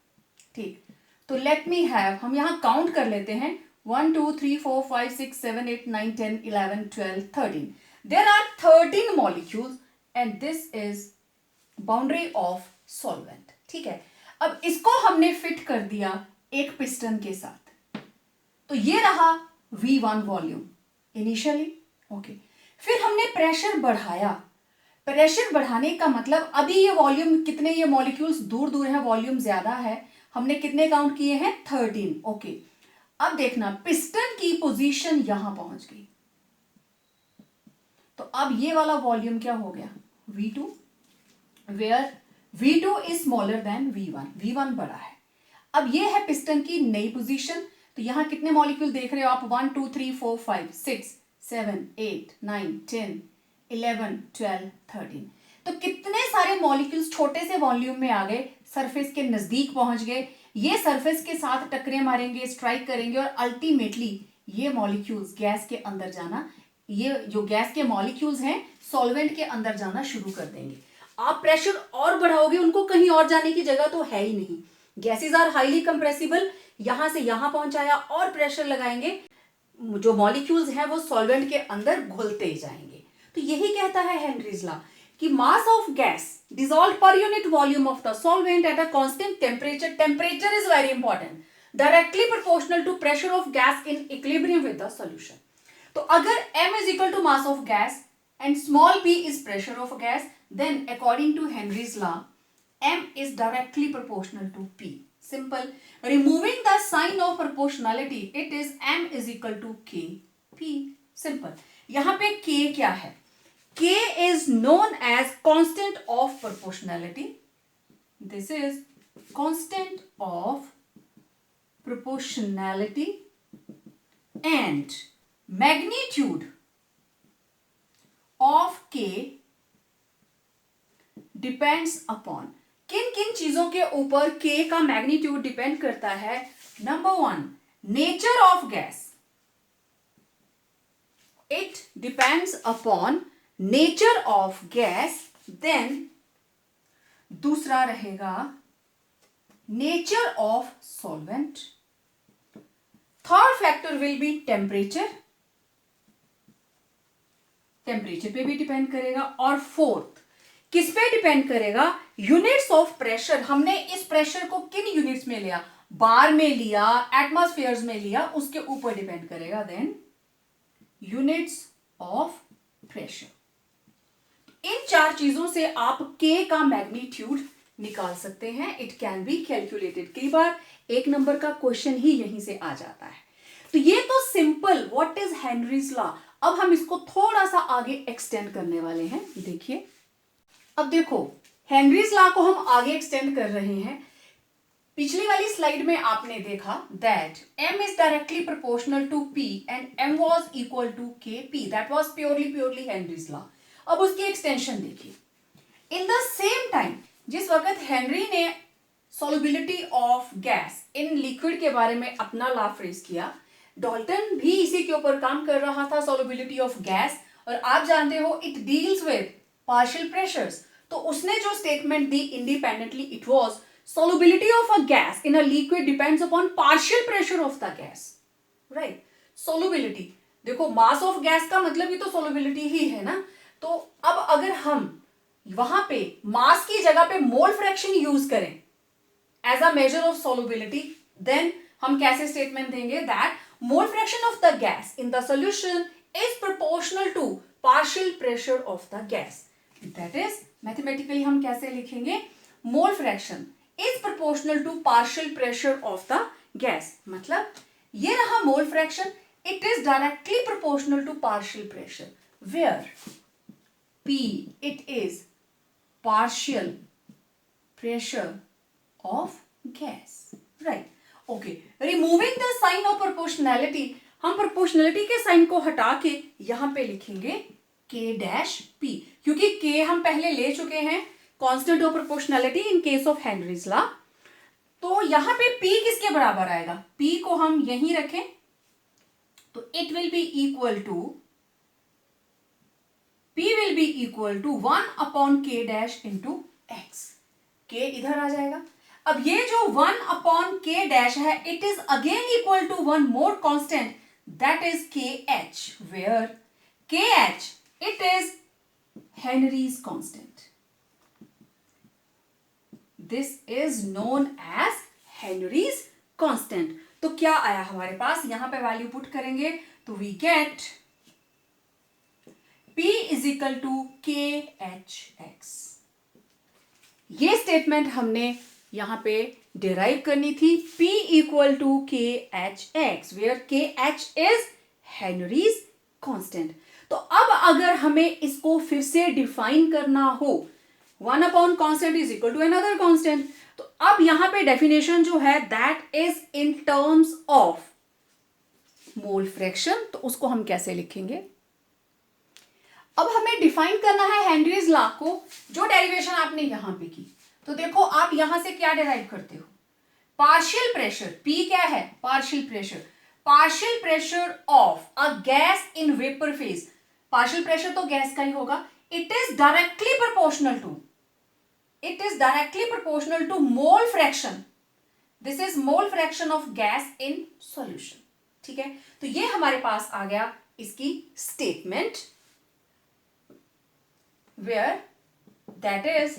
ठीक, तो लेट मी हैव, हम यहां काउंट कर लेते हैं 1 2 3 4 5 6 7 8 9 10 11 12 13। There are 13 molecules and this is boundary of solvent. ठीक है, अब इसको हमने फिट कर दिया एक पिस्टन के साथ, तो ये रहा V1 वॉल्यूम इनिशियली। ओके, फिर हमने प्रेशर बढ़ाया। प्रेशर बढ़ाने का मतलब अभी ये वॉल्यूम कितने, ये मॉलिक्यूल्स दूर दूर है, वॉल्यूम ज्यादा है, हमने कितने काउंट किए हैं 13। ओके, अब देखना पिस्टन की पोजीशन यहां पहुंच गई, तो अब ये वाला वॉल्यूम क्या हो गया V2, where V2 is smaller than V1, V1 बड़ा है। अब ये है पिस्टन की नई पोजीशन, तो यहां कितने मॉलिक्यूल देख रहे हो आप 1 2 3 4 5 6 7 8 9 10 11 12 13। तो कितने सारे मॉलिक्यूल्स छोटे से वॉल्यूम में आ गए, सरफेस के नजदीक पहुंच गए, ये सरफेस के साथ टकरे मारेंगे, स्ट्राइक करेंगे, और अल्टीमेटली ये मॉलिक्यूल्स गैस के अंदर जाना, ये जो गैस के मॉलिक्यूल्स हैं सॉल्वेंट के अंदर जाना शुरू कर देंगे। आप प्रेशर और बढ़ाओगे, उनको कहीं और जाने की जगह तो है ही नहीं। गैसेस आर हाईली कंप्रेसिबल, यहां से यहां पहुंचाया और प्रेशर लगाएंगे, जो मॉलिक्यूल्स हैं वो सॉल्वेंट के अंदर घुलते जाएंगे। तो यही कहता है हेनरीज लॉ कि mass of gas dissolve per unit volume of the solvent at a constant temperature, temperature is very important, directly proportional to pressure of gas in equilibrium with the solution. तो अगर m is equal to mass of gas and small p is pressure of gas, then according to Henry's law m is directly proportional to p. Simple. Removing the sign of proportionality, it is m is equal to k p. Simple. यहां पे k क्या है? k is known as constant of proportionality. This is constant of proportionality and magnitude of k depends upon, किन किन चीजों के ऊपर k का मैग्नीट्यूड डिपेंड करता है। Number 1, nature of gas, it depends upon nature of gas. Then दूसरा रहेगा nature of solvent. Third factor will be temperature, temperature पे भी डिपेंड करेगा। और फोर्थ किस पे डिपेंड करेगा, यूनिट्स ऑफ प्रेशर, हमने इस प्रेशर को किन यूनिट्स में लिया, बार में लिया, एटमॉस्फेयर्स में लिया, उसके ऊपर डिपेंड करेगा। देन यूनिट्स ऑफ प्रेशर, इन चार चीजों से आप k का मैग्नीट्यूड निकाल सकते हैं। It can be calculated. कई बार एक नंबर का क्वेश्चन ही यहीं से आ जाता है। तो ये तो simple what is Henrys law. अब हम इसको थोड़ा सा आगे एक्सटेंड करने वाले हैं। देखिए, अब देखो हेनरीज लॉ को हम आगे एक्सटेंड कर रहे हैं। पिछली वाली स्लाइड में आपने देखा that m is directly proportional to p and m was equal to kp, that was purely Henry's law. अब उसकी एक्सटेंशन देखिए। इन द सेम टाइम जिस वक्त हेनरी ने solubility of gas in liquid के बारे में अपना लॉ फ्रेज किया, डाल्टन भी इसी के ऊपर काम कर रहा था, सॉल्युबिलिटी ऑफ गैस। और आप जानते हो it deals with partial pressures. तो उसने जो statement the independently, it was solubility of a gas in a liquid depends upon partial pressure of the gas, right? solubility, देखो mass of gas का मतलब ही तो solubility ही है ना। तो अब अगर हम वहां पे mass की जगह पे mole fraction यूज करें as a measure of solubility, then हम कैसे स्टेटमेंट देंगे that mole fraction of the gas in the solution is proportional to partial pressure of the gas. That is mathematically हम कैसे लिखेंगे, mole fraction is proportional to partial pressure of the gas। मतलब ये रहा mole fraction, it is directly proportional to partial pressure, where P it is partial pressure of gas, right? Okay, removing the sign of proportionality, हम proportionality के sign को हटा के यहां पे लिखेंगे k डैश p, क्योंकि k हम पहले ले चुके हैं constant of proportionality in case of Henry's law. तो यहां पे P किसके बराबर आएगा? P को हम यहीं रखें तो it will be equal to P will be equal to 1/k dash into X. K इधर आ जाएगा। अब ये जो 1/k डैश है it is again equal to one more constant that is KH, where KH it is Henry's constant. This is known as Henry's constant. तो क्या आया हमारे पास? यहां पे वैल्यू पुट करेंगे तो we get P is equal to KHX। ये statement हमने यहां पे डिराइव करनी थी। P equal to KHX where KH is Henry's constant. तो अब अगर हमें इसको फिर से डिफाइन करना हो, 1/constant is equal to another constant, तो अब यहां पे डेफिनेशन जो है that is in terms of mole fraction. तो उसको हम कैसे लिखेंगे? अब हमें डिफाइन करना है हेनरीज लॉ को, जो डेरिवेशन आपने यहां पे की। तो देखो आप यहां से क्या डिराइव करते हो? पार्शियल प्रेशर, P क्या है? Partial pressure. Partial pressure of a gas in vapour phase. Partial pressure तो गैस का ही होगा। It is directly proportional to mole fraction. This is mole fraction of gas in solution. ठीक है, तो ये हमारे पास आ गया इसकी statement, where that is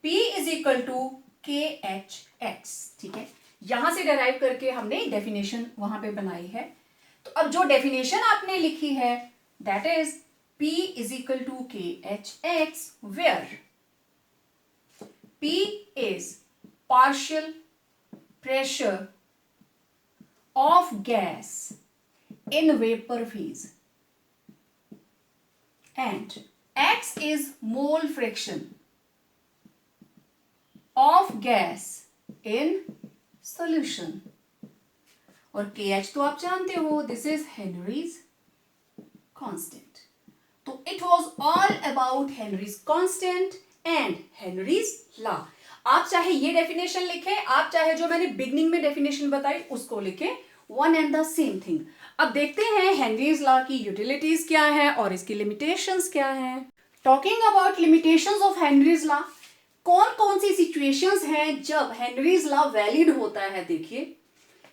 P is equal to KHX। ठीक है, यहां से डेराइव करके हमने डेफिनेशन वहां पे बनाई है। तो अब जो डेफिनेशन आपने लिखी है that is P is equal to KHX where P is partial pressure of gas in vapor phase and X is mole friction of gas in solution। और KH तो आप जानते हो, दिस इज हेनरीज कांस्टेंट। तो it was all about Henrys constant and Henry's law. आप चाहे ये definition लिखें, आप चाहे जो मैंने बिगनिंग में डेफिनेशन बताई उसको लिखें, one and the same thing. अब देखते हैं हेनरीज लॉ की यूटिलिटीज क्या है और इसकी लिमिटेशंस क्या है। Talking about limitations of Henry's law, कौन कौन सी सिचुएशंस हैं जब हेनरीज लॉ वैलिड होता है? देखिए,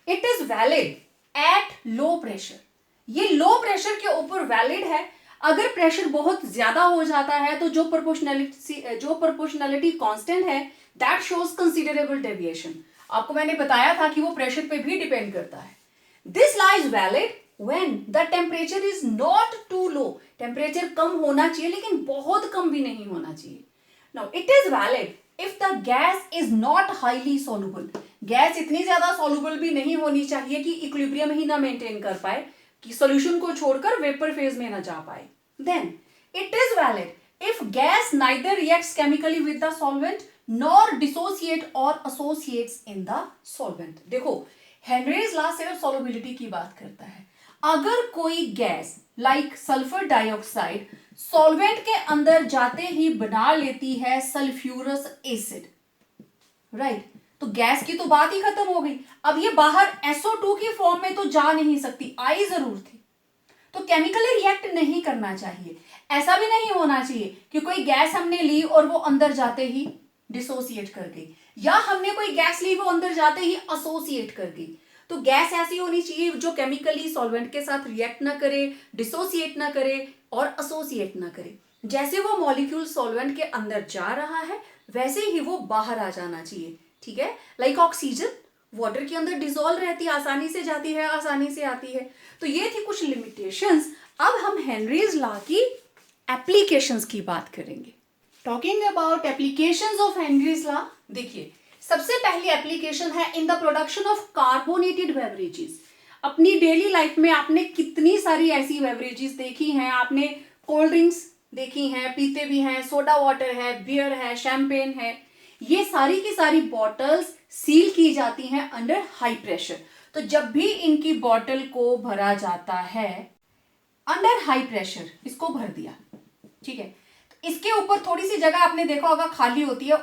it is valid at low pressure. ये लो प्रेशर के ऊपर वैलिड है। अगर प्रेशर बहुत ज्यादा हो जाता है तो जो प्रोपोर्शनैलिटी कांस्टेंट है दैट शोज कंसीडरेबल डेविएशन। आपको मैंने बताया था कि वो प्रेशर पे भी डिपेंड करता है। This law is valid when the temperature is not too low। Temperature कम होना चाहिए लेकिन बहुत कम भी नहीं होना चाहिए। Now it is valid if the gas is not highly soluble। Gas इतनी ज्यादा soluble भी नहीं होनी चाहिए कि इक्विलिब्रियम ही ना मेंटेन कर पाए, कि सॉल्यूशन को छोड़कर वेपर फेज में ना जा पाए। Then it is valid if gas neither reacts chemically with the solvent nor dissociate or associates in the solvent। देखो, हेनरीज लॉ सिर्फ solubility की बात करता है। अगर कोई gas like sulphur dioxide solvent के अंदर जाते ही बना लेती है सल्फ्यूरस एसिड, राइट, तो गैस की तो बात ही खत्म हो गई। अब ये बाहर SO2 की फॉर्म में तो जा नहीं सकती, आई जरूर थी, तो केमिकली रिएक्ट नहीं करना चाहिए। ऐसा भी नहीं होना चाहिए कि कोई गैस हमने ली और वो अंदर जाते ही डिसोसिएट कर गई, या हमने कोई गैस ली वो अंदर जाते ही एसोसिएट कर गई। तो गैस ऐसी होनी चाहिए जो केमिकली सॉल्वेंट के साथ रिएक्ट ना करे, डिसोसिएट ना करे और एसोसिएट ना करे। जैसे वो मॉलिक्यूल सॉल्वेंट के अंदर जा रहा है वैसे ही वो बाहर आ जाना चाहिए, ठीक है। लाइक ऑक्सीजन वाटर के अंदर डिसॉल्व रहती है, आसानी से जाती है, आसानी से आती है। तो ये थी कुछ लिमिटेशंस। अब हम हेनरीज लॉ की एप्लीकेशंस की बात करेंगे। Talking about applications of Henry's law, देखिए सबसे पहली एप्लीकेशन है in the production of carbonated beverages. अपनी डेली लाइफ में आपने कितनी सारी ऐसी बेवरेजेस देखी हैं, आपने कोल्ड ड्रिंक्स देखी हैं, पीते भी हैं, सोडा वाटर है, बियर है, शैंपेन है, ये सारी की सारी बॉटल्स सील की जाती हैं अंडर हाई प्रेशर। तो जब भी इनकी बॉटल को भरा जाता है अंडर हाई प्रेशर, इसको भर दिया, ठीक है, तो इसके ऊपर थोड़ी सी जगह आपने देखा होगा खाली होती है,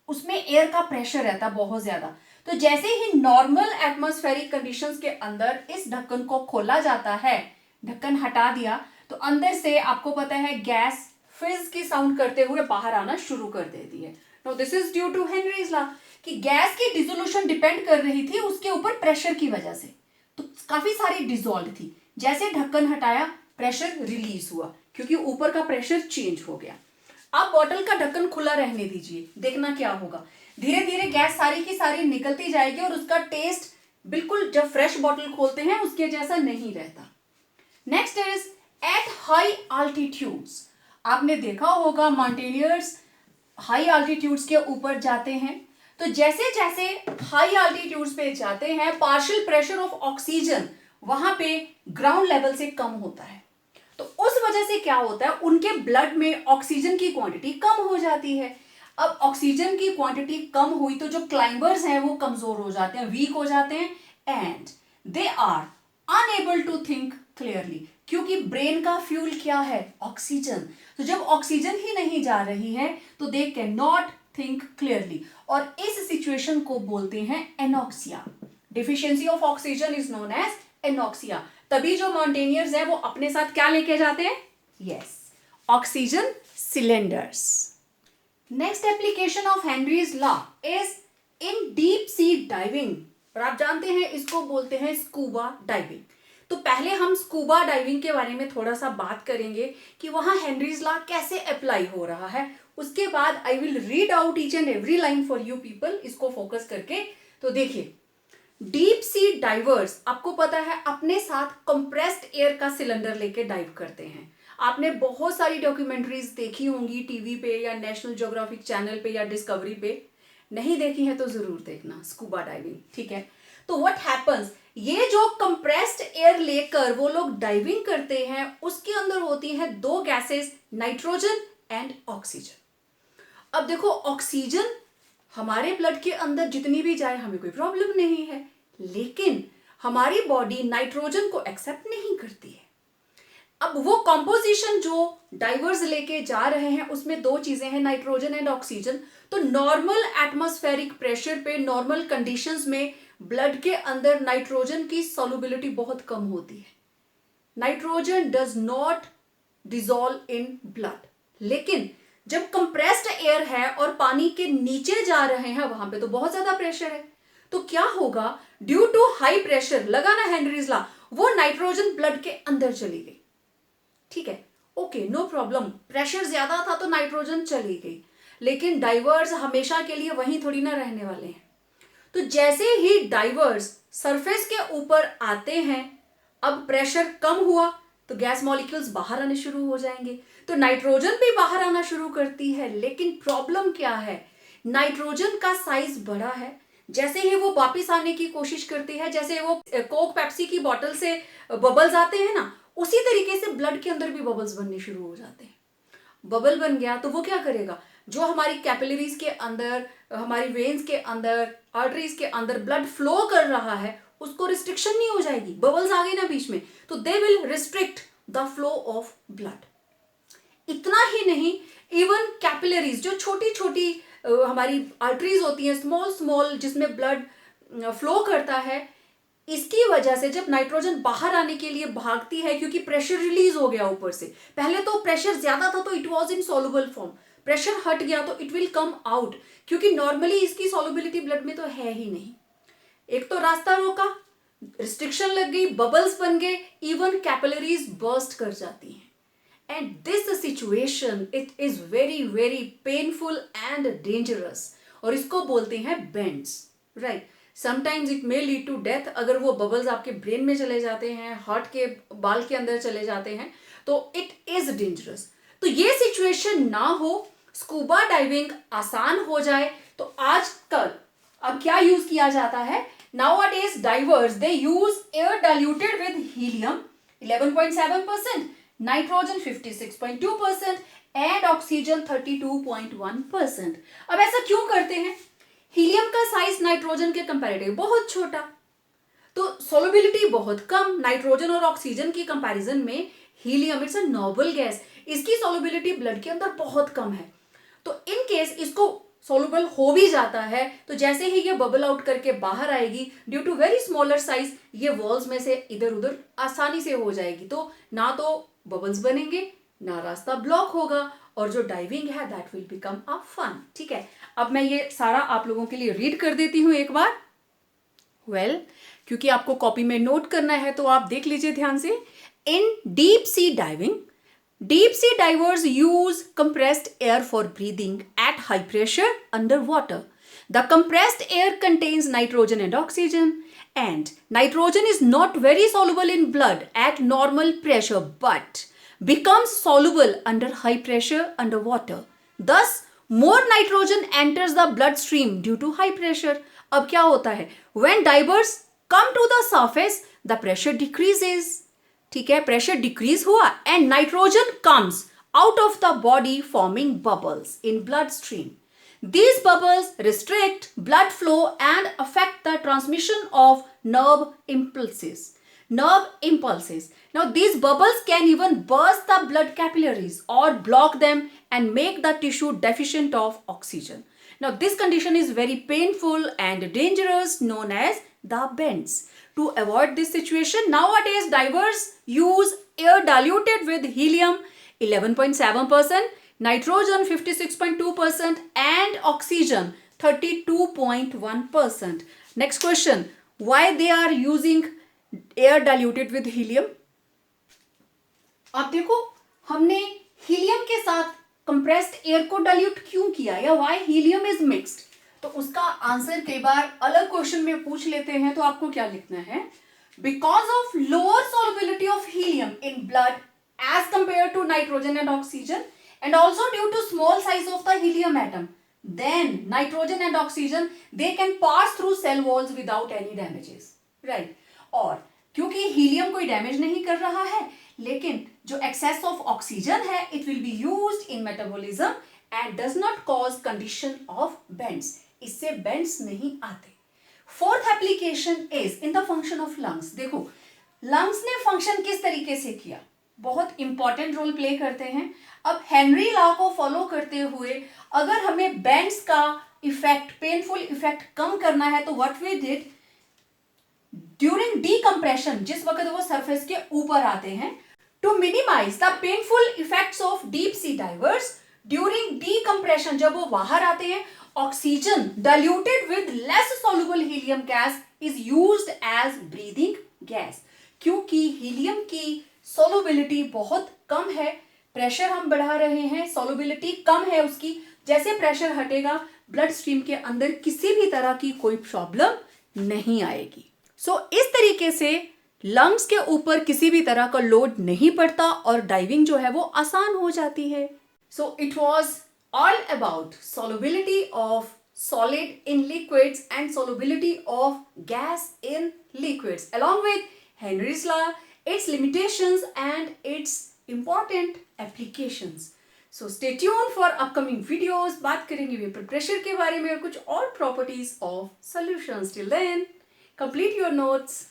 उसमें एयर का प्रेशर रहता है बहुत ज्यादा। तो जैसे ही नॉर्मल एटमॉस्फेरिक कंडीशंस के अंदर इस ढक्कन को खोला जाता है, ढक्कन हटा दिया, तो अंदर से आपको पता है गैस फिज की साउंड करते हुए बाहर आना शुरू कर देती है। Now this is due to Henry's law कि गैस की डिसोल्यूशन डिपेंड कर रही थी उसके ऊपर प्रेशर की वजह से, तो काफी सारी डिसॉल्व थी। जैसे ढक्कन हटाया प्रेशर रिलीज हुआ क्योंकि ऊपर का प्रेशर चेंज हो गया। अब बॉटल का ढक्कन खुला रहने दीजिए, देखना क्या होगा। धीरे धीरे गैस सारी की सारी निकलती जाएगी और उसका टेस्ट बिल्कुल जब फ्रेश बॉटल खोलते हैं उसके जैसा नहीं रहता। Next is at high altitudes. आपने देखा होगा माउंटेनियर्स हाई आल्टीट्यूड्स के ऊपर जाते हैं, तो जैसे जैसे हाई आल्टीट्यूड्स पे जाते हैं पार्शियल प्रेशर ऑफ ऑक्सीजन वहां पे ग्राउंड लेवल से कम होता है। तो उस वजह से क्या होता है, उनके ब्लड में ऑक्सीजन की क्वांटिटी कम हो जाती है। अब ऑक्सीजन की क्वांटिटी कम हुई तो जो क्लाइंबर्स हैं वो कमजोर हो जाते हैं, वीक हो जाते हैं, and they are unable to think clearly, क्योंकि ब्रेन का फ्यूल क्या है, ऑक्सीजन। तो जब ऑक्सीजन ही नहीं जा रही है तो they can not think clearly, और इस सिचुएशन को बोलते हैं anoxia. Deficiency of oxygen is known as anoxia. तभी जो माउंटेनियर्स हैं वो अपने साथ क्या लेके जाते हैं, yes, oxygen cylinders. Next application of Henry's law is in deep sea diving, और आप जानते हैं इसको बोलते हैं स्कूबा डाइविंग। तो पहले हम स्कूबा डाइविंग के बारे में थोड़ा सा बात करेंगे कि वहां हेनरीज लॉ कैसे अप्लाई हो रहा है। उसके बाद I will read out each and every line for you people, इसको फोकस करके। तो देखिए, डीप सी डाइवर्स आपको पता है अपने साथ कंप्रेस्ड एयर का सिलेंडर लेके डाइव करते हैं। आपने बहुत सारी डॉक्यूमेंट्रीज देखी होंगी टीवी पे या नेशनल ज्योग्राफिक चैनल पे या डिस्कवरी पे, नहीं देखी है तो जरूर देखना स्कूबा डाइविंग, ठीक है। तो व्हाट हैपन्स, ये जो कंप्रेस्ड एयर लेकर वो लोग डाइविंग करते हैं उसके अंदर होती हैं दो गैसेस, नाइट्रोजन एंड ऑक्सीजन। अब देखो, ऑक्सीजन हमारे ब्लड के अंदर जितनी भी जाए हमें कोई प्रॉब्लम नहीं है, लेकिन हमारी बॉडी नाइट्रोजन को एक्सेप्ट नहीं करती है। अब वो कॉम्पोजिशन जो डाइवर्स लेके जा रहे हैं उसमें दो चीजें हैं, नाइट्रोजन एंड ऑक्सीजन। तो नॉर्मल एटमॉस्फेरिक प्रेशर पे, नॉर्मल कंडीशंस में ब्लड के अंदर नाइट्रोजन की सॉल्युबिलिटी बहुत कम होती है। Nitrogen does not dissolve in blood, लेकिन जब कंप्रेस्ड एयर है और पानी के नीचे जा रहे हैं वहां पे तो बहुत ज्यादा प्रेशर है, तो क्या होगा, ड्यू टू हाई प्रेशर, लगा ना हेनरीज लॉ, वो नाइट्रोजन ब्लड के अंदर चली गई, ठीक है, ओके, नो प्रॉब्लम, प्रेशर ज्यादा था तो नाइट्रोजन चली गई, लेकिन डाइवर्स हमेशा के लिए वहीं थोड़ी ना रहने वाले हैं। तो जैसे ही डाइवर्स सरफेस के ऊपर आते हैं, अब प्रेशर कम हुआ तो गैस मॉलिक्यूल्स बाहर आने शुरू हो जाएंगे, तो नाइट्रोजन भी बाहर आना शुरू करती है। लेकिन प्रॉब्लम क्या है, नाइट्रोजन का साइज बड़ा है, जैसे ही वो वापिस आने की कोशिश करती है, जैसे वो कोक पेप्सी की बोतल से बबल्स आते हैं ना, उसी तरीके से ब्लड के अंदर भी बबल्स बनने शुरू हो जाते हैं। बबल बन गया तो वो क्या करेगा, जो हमारी कैपिलरीज के अंदर, हमारी वेन्स के अंदर, आर्टरीज के अंदर ब्लड फ्लो कर रहा है उसको रिस्ट्रिक्शन नहीं हो जाएगी, बबल्स आ गए ना बीच में, तो they will restrict the flow of blood. इतना ही नहीं, इवन कैपिलरीज जो छोटी छोटी हमारी आर्टरीज होती हैं, स्मॉल स्मॉल, जिसमें ब्लड फ्लो करता है, इसकी वजह से जब नाइट्रोजन बाहर आने के लिए भागती है, क्योंकि प्रेशर रिलीज हो गया ऊपर से, पहले तो प्रेशर ज्यादा था तो it was in soluble form, pressure हट गया तो इट विल कम आउट, क्योंकि नॉर्मली इसकी सॉल्युबिलिटी ब्लड में तो है ही नहीं। एक तो रास्ता रोका, रिस्ट्रिक्शन लग गई, बबल्स बन गए, इवन कैपिलरीज बर्स्ट कर जाती हैं, and this situation it is very very painful and dangerous, और इसको बोलते हैं bends, right. Sometimes it may lead to death, अगर वो बबल्स आपके ब्रेन में चले जाते हैं, हार्ट के बाल के अंदर चले जाते हैं, तो इट इज डेंजरस। तो ये सिचुएशन ना हो, स्कूबा डाइविंग आसान हो जाए, तो आजकल अब क्या यूज किया जाता है, nowadays diverse they use air diluted with helium 11.7%, nitrogen 56.2% and oxygen 32.1%। अब ऐसा क्यों करते हैं, हीलियम का साइज नाइट्रोजन के कंपैरेटिव बहुत छोटा, तो सोलबिलिटी बहुत कम, नाइट्रोजन और ऑक्सीजन की कंपैरिजन में helium it's a noble gas, इसकी सॉल्युबिलिटी ब्लड के अंदर बहुत कम है। तो इन केस इसको सॉल्युबल हो भी जाता है तो जैसे ही ये बबल आउट करके बाहर आएगी, due to very smaller size ये वॉल्स में से इधर उधर आसानी से हो जाएगी। तो ना तो बबल्स बनेंगे, ना रास्ता ब्लॉक होगा, और जो डाइविंग है that will become a fun. ठीक है, अब मैं ये सारा आप लोगों के लिए रीड कर देती हूँ एक बार। क्योंकि आपको कॉपी में नोट करना है तो आप देख लीजिए ध्यान से। इन deep sea diving, deep sea divers use compressed air for breathing at high pressure underwater. The compressed air contains nitrogen and oxygen, and nitrogen is not very soluble in blood at normal pressure but becomes soluble under high pressure underwater. Thus, more nitrogen enters the bloodstream due to high pressure. अब क्या होता है? When divers come to the surface, the pressure decreases. ठीक है, pressure decrease हुआ and nitrogen comes out of the body forming bubbles in blood stream. These bubbles restrict blood flow and affect the transmission of nerve impulses. Now these bubbles can even burst the blood capillaries or block them and make the tissue deficient of oxygen. Now this condition is very painful and dangerous, known as the bends. To avoid this situation, nowadays divers use air diluted with helium 11.7%, nitrogen 56.2% and oxygen 32.1%. Next question, why they are using air diluted with helium? अब देखो, हमने helium के साथ compressed air को dilute क्यों किया, या why helium is mixed? तो उसका आंसर कई बार अलग क्वेश्चन में पूछ लेते हैं, तो आपको क्या लिखना है? Because of lower solubility of helium in blood as compare to nitrogen and oxygen, and also due to small size of the helium atom, then nitrogen and oxygen they can pass through cell walls without any damages, right? और क्योंकि helium कोई damage नहीं कर रहा है, लेकिन जो excess of oxygen है it will be used in metabolism and does not cause condition of bends. इससे बेंड्स नहीं आते. Fourth application is in the function of lungs. देखो, लंग्स ने फंक्शन किस तरीके से किया, बहुत इंपॉर्टेंट रोल प्ले करते हैं. अब हेनरी लॉ को फॉलो करते हुए अगर हमें बेंड्स का इफेक्ट, पेनफुल इफेक्ट कम करना है तो what we did during decompression, जिस वक्त वो सरफेस के ऊपर आते हैं, to minimise the painful effects of deep sea divers during decompression, जब वो बाहर आते हैं, oxygen diluted with less soluble helium gas is used as breathing gas. क्योंकि हीलियम की solubility बहुत कम है, प्रेशर हम बढ़ा रहे हैं, solubility कम है उसकी, जैसे प्रेशर हटेगा ब्लड स्ट्रीम के अंदर किसी भी तरह की कोई प्रॉब्लम नहीं आएगी. इस तरीके से लंग्स के ऊपर किसी भी तरह का लोड नहीं पड़ता और डाइविंग जो है वो आसान हो जाती है. It was all about solubility of solid in liquids and solubility of gas in liquids, along with Henry's law, its limitations and its important applications. So stay tuned for upcoming videos. बात करेंगे vapour pressure के बारे में और कुछ और properties of solutions. Till then, complete your notes.